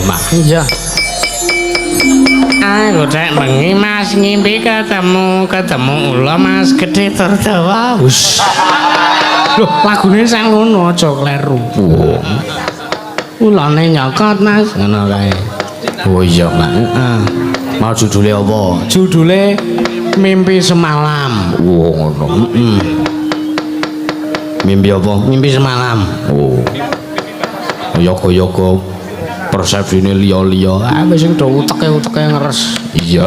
Mak. Iya. Aku cek bengi Mas ngimpi ketemu ula Mas gede tur dawa. Wus. Loh, lagune sang ngono aja kleru. Ulane nyokot Mas. Ngono kae. Oh iya, Mak. Heeh. Mau judule apa? Judule Mimpi Semalam. Oh ngono. Heeh. Mimpi apa? Mimpi Semalam. Oh. Yoga-yoga persepsine liya-liya. Ah wis sing do uteke ngeres. Iya.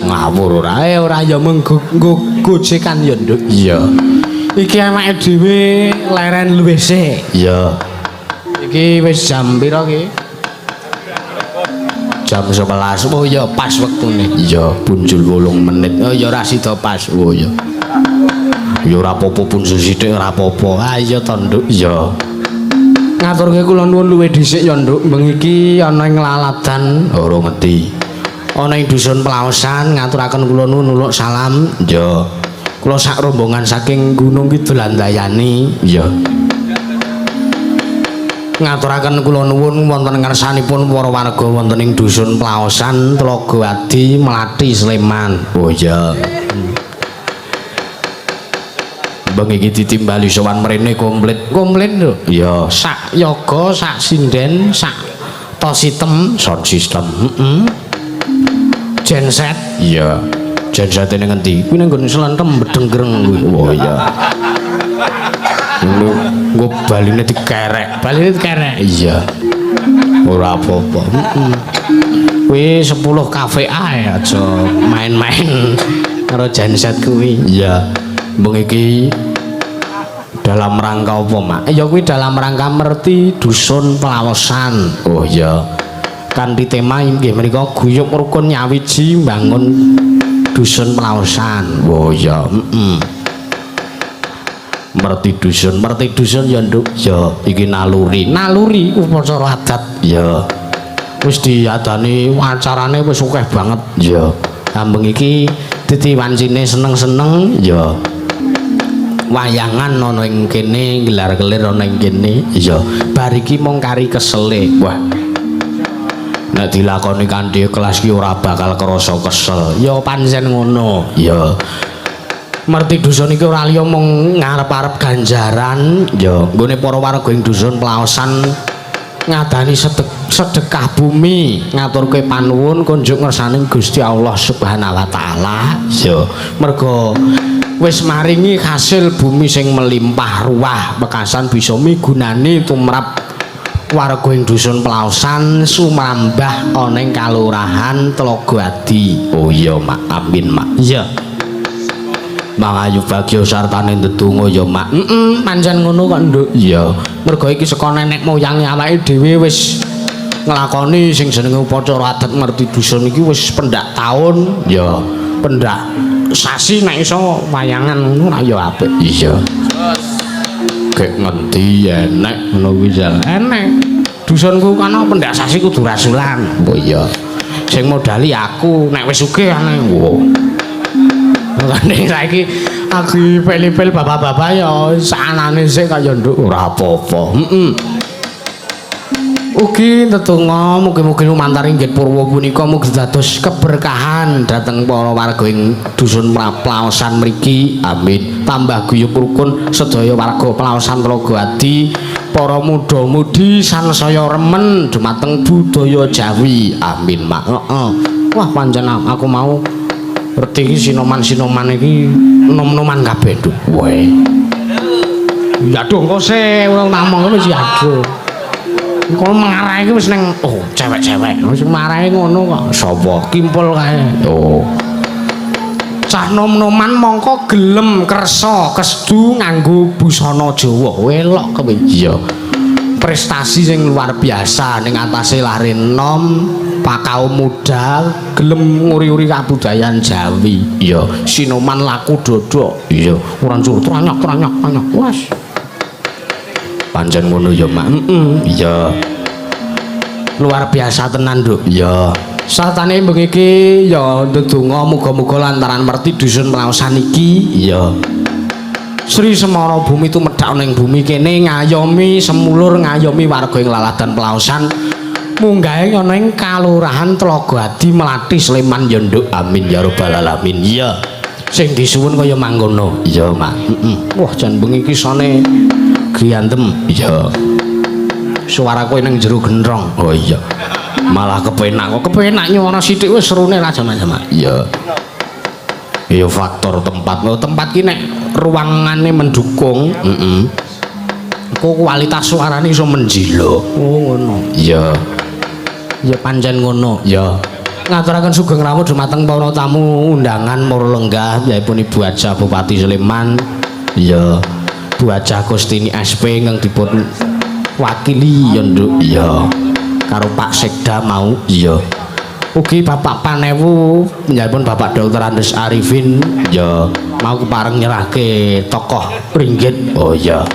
Ngawur ora Ora ya mung gojekan ya, Nduk. Iya. Iki awake dhewe leren luwih sik. Iya. Iki wis jam pira iki? Jam 11. Oh iya pas wektune. Iya, punjul 8 menit. Oh ya ora sida pas. Oh iya. Ya ora apa-apa pun sesithik ora apa-apa. Ah iya to, Nduk. Iya. Ngaturke kula nuwun luwih dhisik ya, Nduk. Bengi iki ana ing laladan Ora ngerti. ana ing dusun Plaosan ngaturaken kula nuwun nuluk salam. Iya. Kula sak rombongan saking Gunung Kidul Handayani Iya. ngaturaken kula nuwun wonten ngarsanipun para warga wonten ing dusun Plaosan, Tlogowadi, Melati, Sleman. Oh iya. Bang iki ditimbali sowan mrene komplit. Komplit lho. Iya. Sak yoga, sak sinden, sak tos hitam, Sound system. genset. Iya. Jensate ning endi? Kuwi nang nggon Slentem Bedenggreng kuwi. Oh iya. Nggo baline dikerek. Baline dikerek. Iya. Ora apa-apa. Kuwi 10 KVA ya aja main-main karo genset kuwi. Iya. Bang iki dalam rangka apa, Mak? Ya kuwi dalam rangka merti dusun Plaosan. Oh iya. Kanthi tema inggih menika guyub rukun nyawiji mbangun dusun Plaosan. Oh iya. Merti dusun ya, Nduk. Ya, iki naluri. Naluri upacara adat. Ya. Wis diadani acarane wis akeh banget. Ya. Ambeng iki dadi wancine seneng-seneng Ya. wayangan ana ing kene, gelar-gelir ana ing kene. Iya. Bar iki mung kari kesele. Wah. Nek dilakoni kanthi kelas ki ora bakal krasa kesel. Ya pancen ngono. Ya. Merti dusun iki ora liya mung ngarep-arep ganjaran. Ya. Nggone para warga ing dusun Plaosan ngadani sedekah bumi, ngaturke panuwun kunjuk ngersaning Gusti Allah Subhanahu wa taala. Ya. Mergo wis maringi hasil bumi sing melimpah ruah, bekasan bisa migunani tumrap warga ing dusun Plaosan sumrambah ana ing kalurahan Tlogowadi. Oh iya, Mak. Amin, Mak. Iya. Mangayu bagya sartane ndedonga ya, Mak. Pancen ngono kok, Nduk. Iya. Mergo iki saka nenek moyange awake dhewe wis nglakoni sing jenenge upacara adat merti dusun iki wis pendak taun, Ya. pendak sasi nek iso wayangan ngono ra ya apik. Iya. Kek ngendi enek ngono kuwi jan. Enek. Dusunku kana pendak sasi kudu rasulan. Oh iya. Sing modali aku nek wis sugih ana. Wo. Makane saiki aku pel-pel bapak-bapak ya sanane sik kaya nduk Ora apa-apa. Ugi tetungga mugi-mugi lumantar inggih purwa punika mugi dados keberkahan dhateng para warga ing dusun Plaosan mriki. Amin. Tambah guyub rukun sedaya warga Plaosan Tlogowadi, para muda-mudi sansaya remen dumateng budaya Jawi. Amin, Mak. Heeh. Wah pancen aku mau ngerti iki sinoman-sinoman iki nom-noman kabeh, Nduk. Weh. Ya dong kok se urung namung wis aduh. Kok mengarah iki wis ning cewek-cewek. Wis marahe ngono kok. Sapa? Kimpul kae. Oh. Cah nom-noman mongko gelem kersa kestu nganggo busana Jawa. Welok kowe. Iya. Prestasi sing luar biasa ning atase lare nom pakau muda gelem nguri-uri kabudayan Jawi. Iya. Sinoman laku dodok. Iya. Ora curut ranyak. Wes. Pancen ngono ya, Mak. Iya. Luar biasa tenan, Nduk. Iya. Satane bengi iki ya ndedonga muga-muga lantaran merti dusun Plaosan iki Iya. Sri Semara Bumi tumedhak ning bumi kene ngayomi semulur ngayomi warga ing laladan Plaosan munggahe ana ing Kalurahan Tlogadi Melati Sleman ya nduk amin ya rabbal alamin iya sing disuwun kaya mangkono iya mak wah jan bengi iki sone giantem iya suaraku nang jero gentrong oh iya malah kepenak kok kepenak nyuara sithik wis serune ra jama-jama iya iya faktor tempat tempat ki nek ruangane mendukung kok kualitas suarane iso menjilo oh ngono iya ya pancen ngono ya ngaturaken sugeng rawuh dumateng para tamu undangan Murlenggah yaipun Ibu Haja Bupati Sleman ya Bu Haja Kustini SP ingkang dipun wakili ya nduk ya karo Pak Sekda mau ya ugi Bapak Panewu yaipun Bapak Dr. Andes Arifin ya mau kepareng nyerahke tokoh ringgit oh ya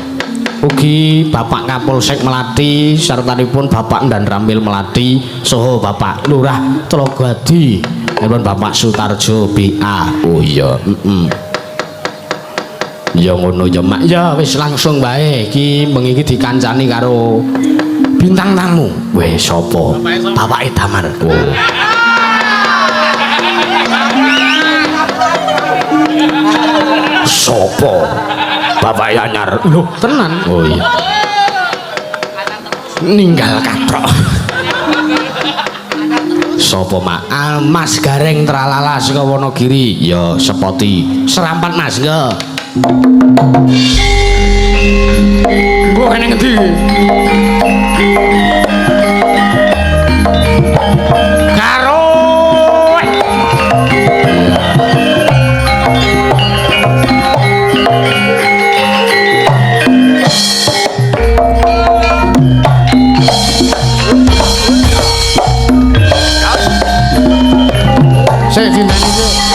ugi Bapak Kapolsek Melati sartanipun Bapak Ndan Ramil Melati soho Bapak Lurah Tlogadi dan Bapak Sutarjo BA oh iya ya ngono ya mak ya wis langsung bae iki bengi iki dikancani karo bintang tamu weh sapa Bapak Damar oh sapa Bapak Anyar lho tenan oh iya ninggal katrok sapa mak Mas Gareng Tralala saka Wonogiri ya sepoti serampat Mas ya gua kene ngendi karo saya cinta itu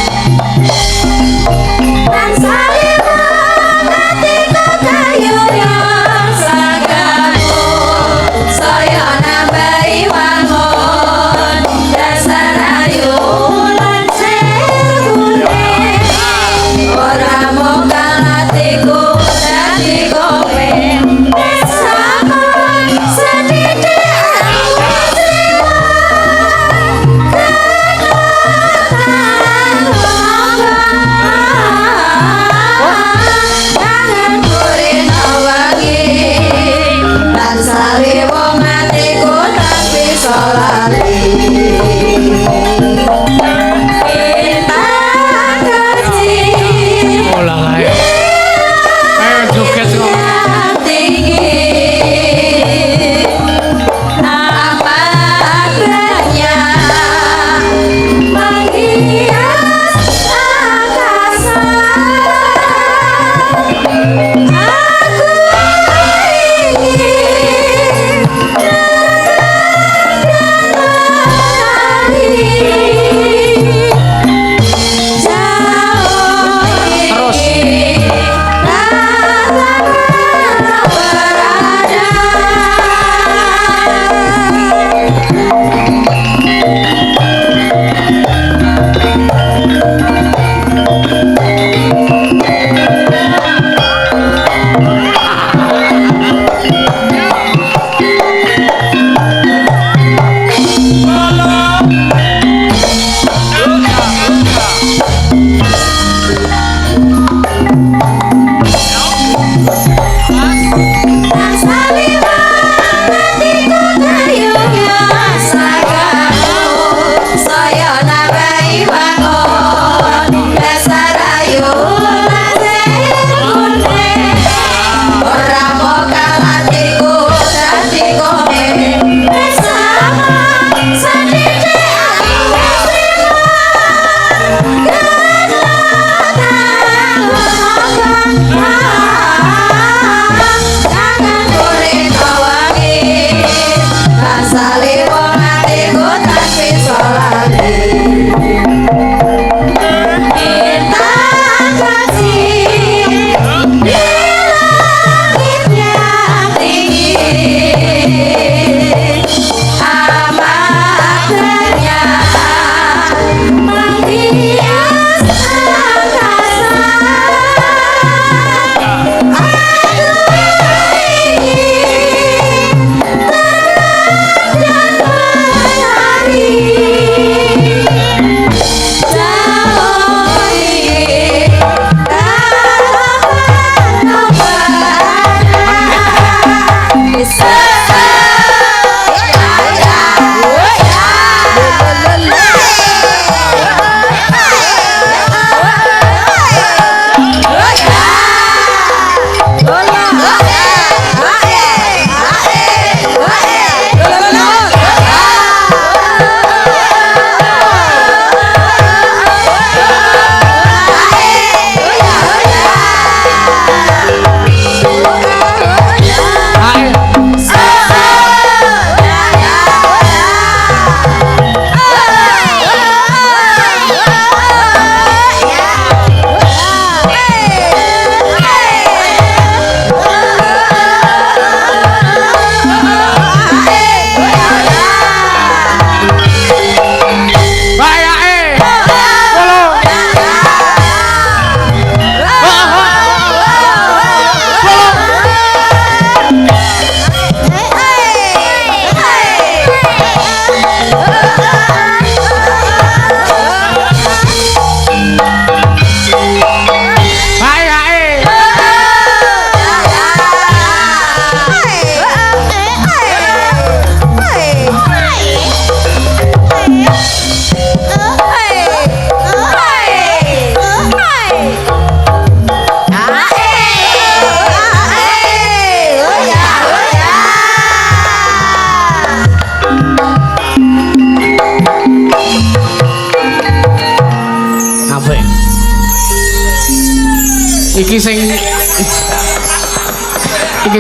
Iki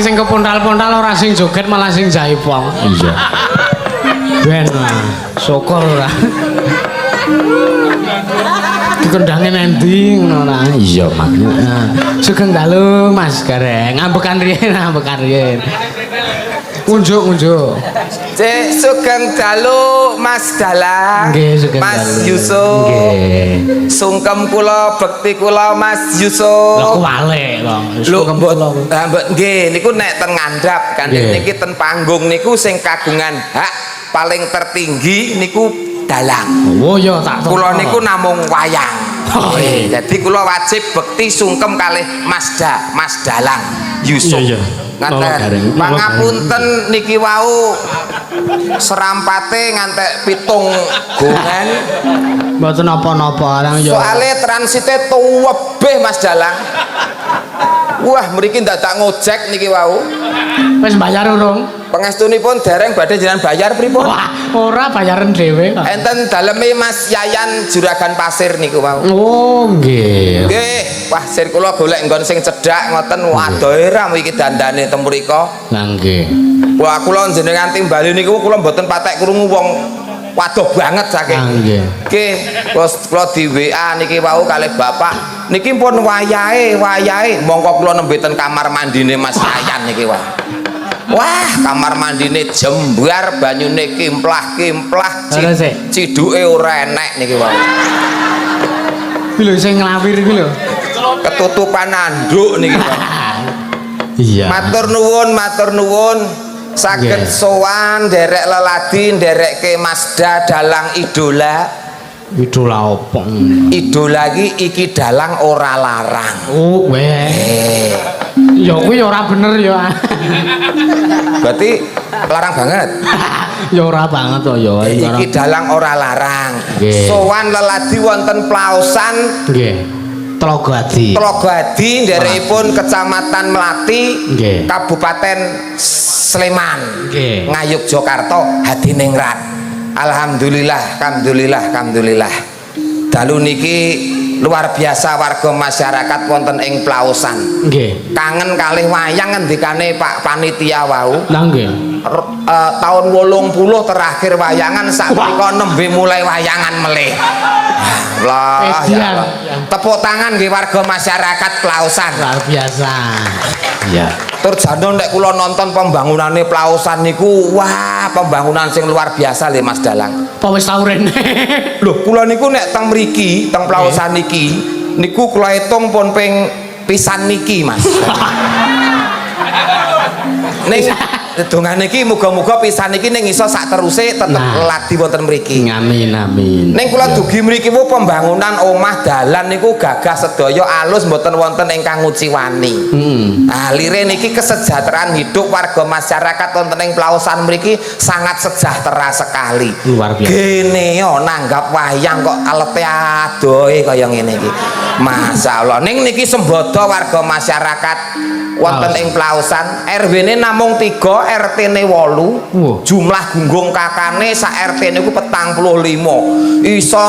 sing kepontal-pontal ora sing joget malah sing jaipong. Iya. Ben syukur ora. Dikendange nendi ngono ora. Iya, Mak. Sugeng dalu Mas Gareng, ngambekan riyen. Unjuk. Cek sugeng dalu Mas Dalang. Nggih, sugeng Mas dalu. Yusuf. Nggih. Sungkem kula bekti kula Mas Lha Yusuf. kuwale kok. Lho Sugeng mbok kula. nggih niku nek ten ngandhap kan Nggih. niki ten panggung niku sing kagungan hak paling tertinggi niku dalang. Oh ya tak toko. Kula niku namung wayang. Oh, iya. Jadi kula wajib bekti sungkem kalih Mas Dalang Yusuf. Iya, iya. Ngaten. Nolong Gareng. Pangapunten niki wau serampate ngantek pitung gongan. Mboten napa-napa arang ya. Soale transite tuwebeh Mas Dalang. Wah, mriki dadak ngojek niki wau. Wis bayar urung? Pangestunipun dereng badhe jenengan bayar pripun? Wah, ora bayaran dhewe kok. Enten daleme Mas Yayan Juragan Pasir niku wau. Oh, nggih. Nggih, wah sir kula golek nggon sing cedhak ngoten wadohe ra iki dandane teng mriko. Lah nggih. Wah kula jenengan timbali niku kula mboten patek krungu wong waduh banget saking. Nggih. Nggih, kula di WA niki wau kalih bapak. Niki pun wayahe mongko kula nembe ten kamar mandine Mas Yayan niki wau. Wah, kamar mandine jembar, banyune kimplah-kimplah, Ora sik. ciduke ora enek niki wau. Iki lho sing nglawir iki lho. Ketutupan anduk niki wau. Iya. Matur nuwun saged Nggih. sowan derek leladi nderekke Masda Dalang idola. Idola opo? Idola iki dalang ora larang. Oh, weh. Ya kuwi ora bener ya. Berarti larang banget. Ya ora banget to ya. Iki dalang ora larang. Nggih. Sowan leladi wonten Plaosan Nggih. Tlaga Adi. Tlaga Adi nderekipun Kecamatan Melati, Nggih. Kabupaten Sleman, Nggih. Ngayogyakarta, Hadiningrat. Alhamdulillah. Dalu niki luar biasa warga masyarakat wonten ing Plaosan. Nggih. Kangen kalih wayang ngendikane Pak Panitia wau. Lah nggih. Tahun 80 terakhir wayangan sak menika nembe mulai wayangan melih. Allah ya Allah. Tepuk tangan nggih warga masyarakat Plaosan. Luar biasa. Iya. Tur jane nek kula nonton pembangunane Plaosan niku wah pembangunan sing luar biasa lho Mas Dalang. Apa wis tau rene? Lho kula niku nek teng mriki teng Plaosan niki niku kula hitung pun ping pisan niki Mas. Ning dongane iki muga-muga pisan iki ning iso sak teruse tetep Nah. ladi wonten mriki. Amin amin. Ning kula dugi mriki ku pembangunan omah dalan niku gagah sedaya alus mboten wonten ingkang nguciwani. Nah, lire niki kesejahteraan hidup warga masyarakat wonten ing Plaosan mriki sangat sejahtera sekali. Luar biasa. Gene yo nanggap wayang kok alete adohe kaya ngene iki. Masyaallah. Ning niki sembodo warga masyarakat wonten ing Plaosan, RW-ne namung 3, RT-ne 8. Wah. Jumlah gunggung kakane sak RT niku 45. Iso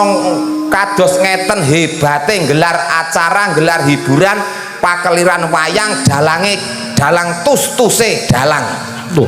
kados ngeten hebate nggelar acara, nggelar hiburan, pakeliran wayang dalang tus-tuse dalang. Tuh.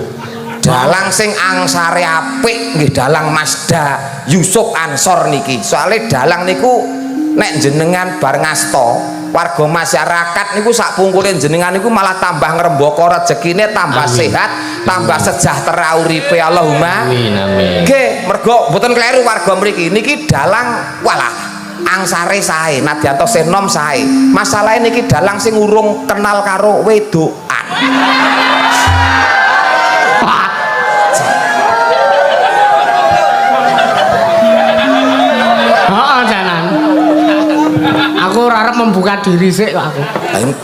Dalang sing angsare apik nggih dalang Masda Yusuf Ansor niki. Soale dalang niku nek jenengan bar ngasta warga masyarakat niku sak pungkule jenengan niku malah tambah ngrembaka rezekine, tambah Amin. sehat, tambah sejahtera uripe Allahumma. Amin amin. Nggih, mergo mboten kleru warga mriki niki dalang walah angsare sae, nadyan to senom sae. Masalahe niki dalang sing urung kenal karo wedokan. Heeh, jalan. Aku ora arep membuka diri sik kok aku.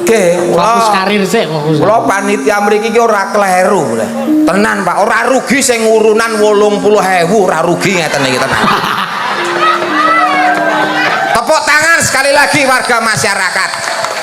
Nggih, Fokus karir sik fokus. kula panitia mriki ki ora kleru lho. Tenan Pak, ora rugi sing urunan 80.000, ora rugi ngeten iki tenan. Tepuk tangan sekali lagi warga masyarakat.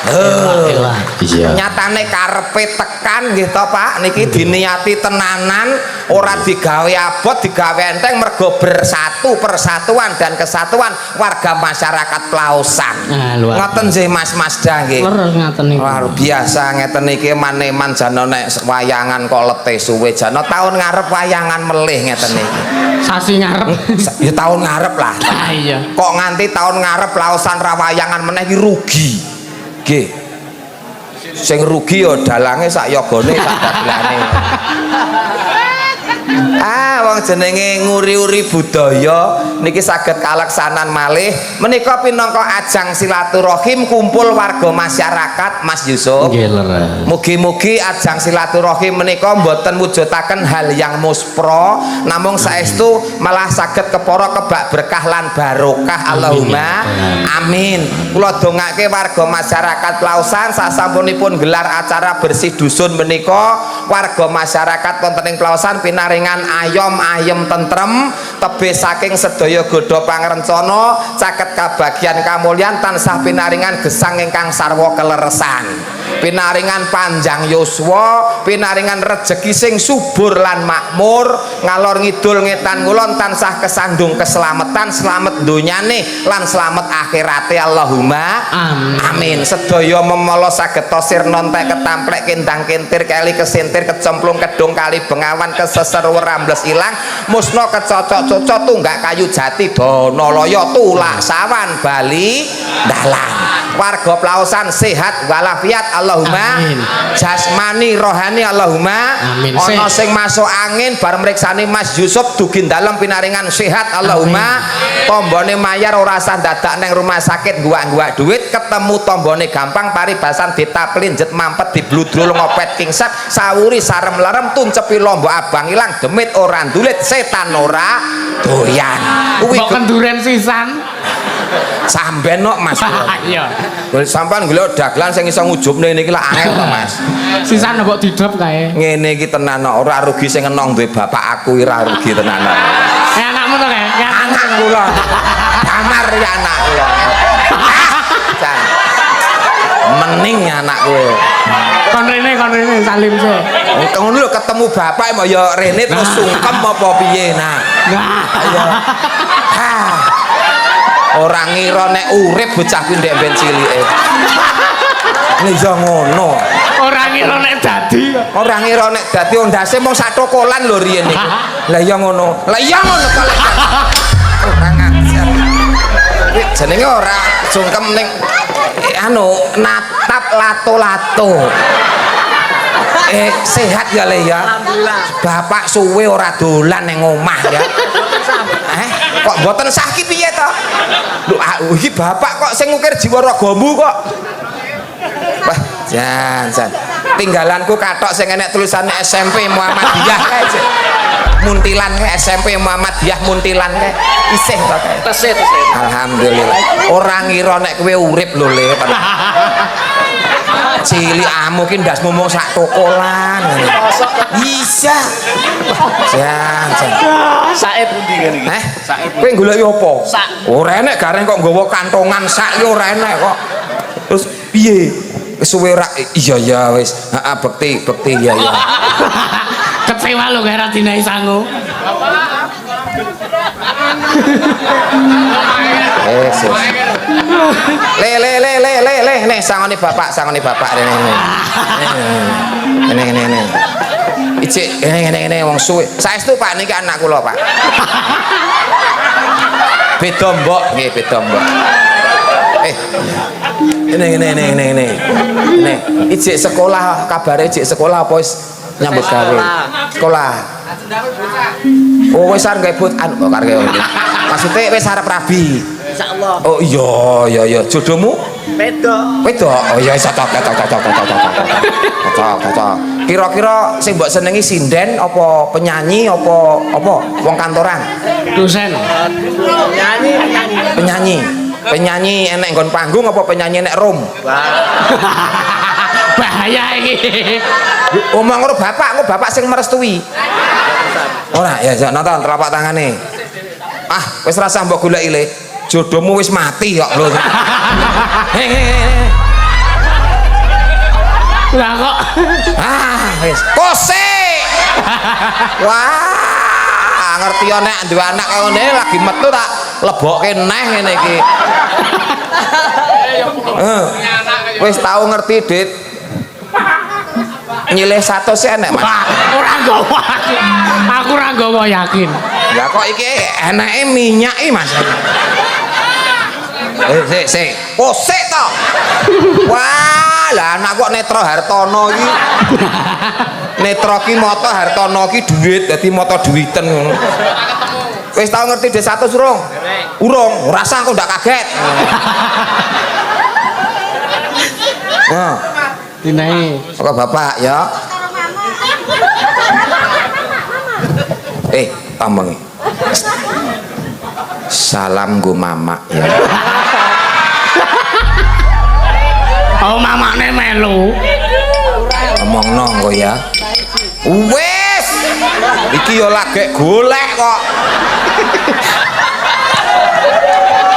Elah, iya. Nyatane karepe tekan nggih to Pak niki diniati tenanan ora digawe abot digawe enteng mergo bersatu persatuan dan kesatuan warga masyarakat Plausan. Ngoten nggih Mas Masda nggih. Leres ngaten niku. Luar biasa ngeten iki maneman jana nek wayangan kok letih suwe jana tahun ngarep wayangan melih ngeten iki. Sasi ngarep. Ya tahun ngarep lah. Ah iya. Kok nganti tahun ngarep Plausan ra wayangan meneh iki rugi. Nggih. Sing rugi ya dalange sak yogane sak dagelane. Wong jenenge nguri-uri budaya niki saged kaleksanan malih menika pinangka ajang silaturahim kumpul warga masyarakat Mas Yusuf. Nggih leres. Mugi-mugi ajang silaturahim menika mboten mujudaken hal yang muspro namung saestu malah saged kepara kebak berkah lan barokah Allahumma amin. Kula dongake warga masyarakat Plausan sasampunipun gelar acara bersih dusun menika warga masyarakat wonten ing Plausan pinaringan ayom ayem tentrem tebih saking sedaya godha pangrencana caket kabagyan kamulyan tansah pinaringan gesang ingkang sarwa keleresan pinaringan panjang yuswa pinaringan rejeki sing subur lan makmur ngalor ngidul ngetan ngulon tansah kesandung keselamatan selamat donyane lan selamat akhirate Allahumma amin. Sedaya memala saged tosir nontek ketamplek kendang kentir keli kesintir kecemplung kedung kali bengawan keseseru rambles ilang musna kecocok-cocok tunggak kayu jati donalaya tulak sawan bali dalan warga Plausan sehat walafiat Allahumma amin. Jasmani rohani Allahumma amin. Ana sing masuk angin bar mriksani Mas Yusuf dugi dalem pinaringan sehat Allahumma tombone mayar ora usah dadak neng rumah sakit guak-guak duit ketemu tombone gampang paribasan ditaplinjet mampet dibludrul ngopet kingsat sawuri sarem lerem tuncepi lombok abang ilang demit ora dulit setan ora doyan kuwi kenduren sisan sampean kok Mas iya sampean golek dagelan sing iso ngujubne niki lak angel to Mas sisan kok didrop kae ngene iki tenan ora rugi sing enong duwe bapak aku ora rugi tenan anakmu to kae anak kula kamar ya anak kula mening anak kowe kon rene salim se ngono lho ketemu bapak mau ya rene terus sungkem apa piye nah orang ngira nek urip bocah kuwi ndek ben cilike iya ngono orang ngira nek dadi ondase mung sak tokolan lho riyen niku lah iya ngono kok ora ngajar jenenge ora sungkem ning natap lato-lato sehat ya le ya bapak suwe ora dolan ning omah ya kok mboten sah ki piye to lho iki bapak kok sing ngukir jiwa ragamu kok wah jan tinggalanku katok sing enek tulisannya SMP Muhammadiyah kae muntilan kae SMP Muhammadiyah muntilan kae isih to kae tesit alhamdulillah ora ngira nek kowe urip lho le cilik amu ki ndasmu mung sak tokolan iya jan sae pundi ngene iki kowe golek apa ora enek gareng kok nggawa kantongan sak yo ora enek kok terus piye suwe ora iya wis bekti ya kecewa lho gara dinai sangu le nih sangoni bapak ini icik ini wong suwe saestu Pak niki anak kula Pak beda mbok nggih beda mbok ini icik sekolah kabare icik sekolah apa wis nyambut gawe sekolah oh wis arep gawe maksudnya wis arep rabi insyaallah oh iya jodohmu wedok oh iya cocok kira-kira sing mbok senengi sinden apa penyanyi apa wong kantoran dosen penyanyi enek nggon panggung apa penyanyi enek rom bahaya iki omong karo bapak sing merestui ora ya nonton telapak tangane wis rasah mbok goleki le jodohmu wis mati kok lho Lah kok Wis kose. Wah, ngerti yo nek duwe anak kaya ngene lagi metu tak lebokke neh ngene iki. Wis tau ngerti, Dit. Nyilih 100 sih enek, Mas. ora nggawa aku ora nggawa yakin. Ya kok iki enake minyak iki, Mas. Sik. Kose to. Wah, lah anak kok Netra Hartono iki. Netra ki mata Hartono ki dhuwit, dadi mata duwiten ngono. Wis tau ngerti Dit 100 urung? Urung, ora usah kok ndak kaget. Nah, Dinae. kok Bapak ya. Omong. Salam go mama ya. Oh mamane melu. Omongno engko ya. Wis. Iki yo lagi golek kok.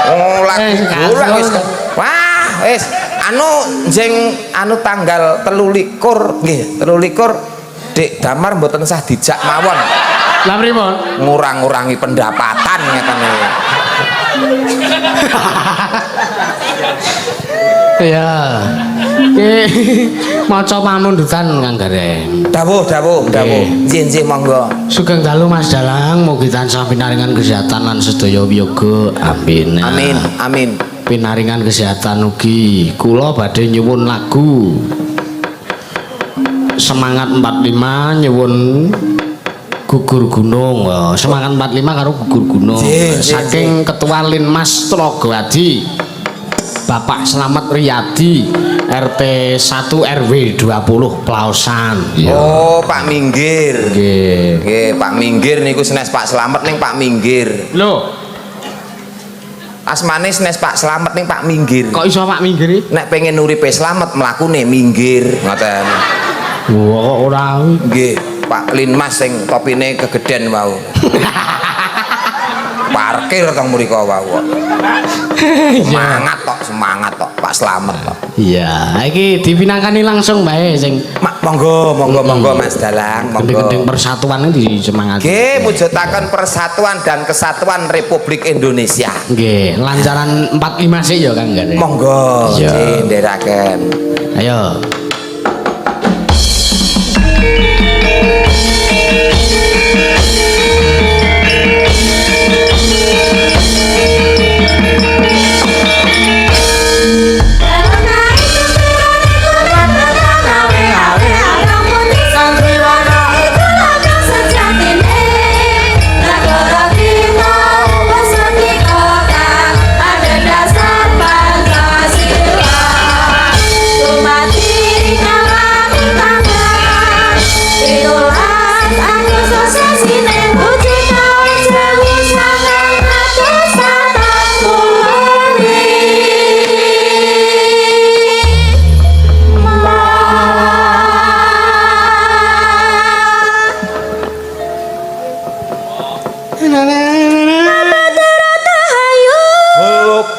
Oh, lagi golek wis. Wah, wis. Anu tanggal 23 nggih, 23 Dik Damar mboten sah dijak mawon. Lah pripun? Ngurang-ngurangi pendapatan ngeten iki. Ya. Maca pamundutan Kang Gareng. Dawuh. Nggih, monggo. Sugeng dalu Mas Dalang, mugi tansah pinaringan kesehatan lan sedaya wiyoga. Amin. Amin. Pinaringan kesehatan ugi kula badhe nyuwun lagu Semangat 45 nyuwun Gugur Gunung. Semangat 45 karo Gugur Gunung saking Ketua Linmas Trogowadi Bapak Slamet Riyadi RT 1 RW 20 Plaosan. Oh, Pak Minggir. Nggih. Pak Minggir niku senes Pak Slamet ning Pak Minggir. Lho, Asmane senes Pak Slamet ning Pak Minggir. kok iso Pak Minggir iki? Nek pengen uripe slamet mlakune minggir ngoten. Wah, kok ora. Nggih, Pak Linmas sing topine kegeden wau. Parkir teng mriko wau. Semangat tok Pak Slamet tok. Iya, iki dipinangkani langsung bae sing Monggo Mas Dalang, monggo. gendeng persatuan iki disemangati. Nggih, mujudaken persatuan dan kesatuan Republik Indonesia. Nggih, lancaran 45 sik ya Kang Gareng. Monggo, Iya. nggih ndherekaken. Ayo.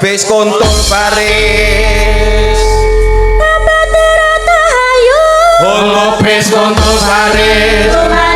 Bis kontul baris. Bis kontul baris.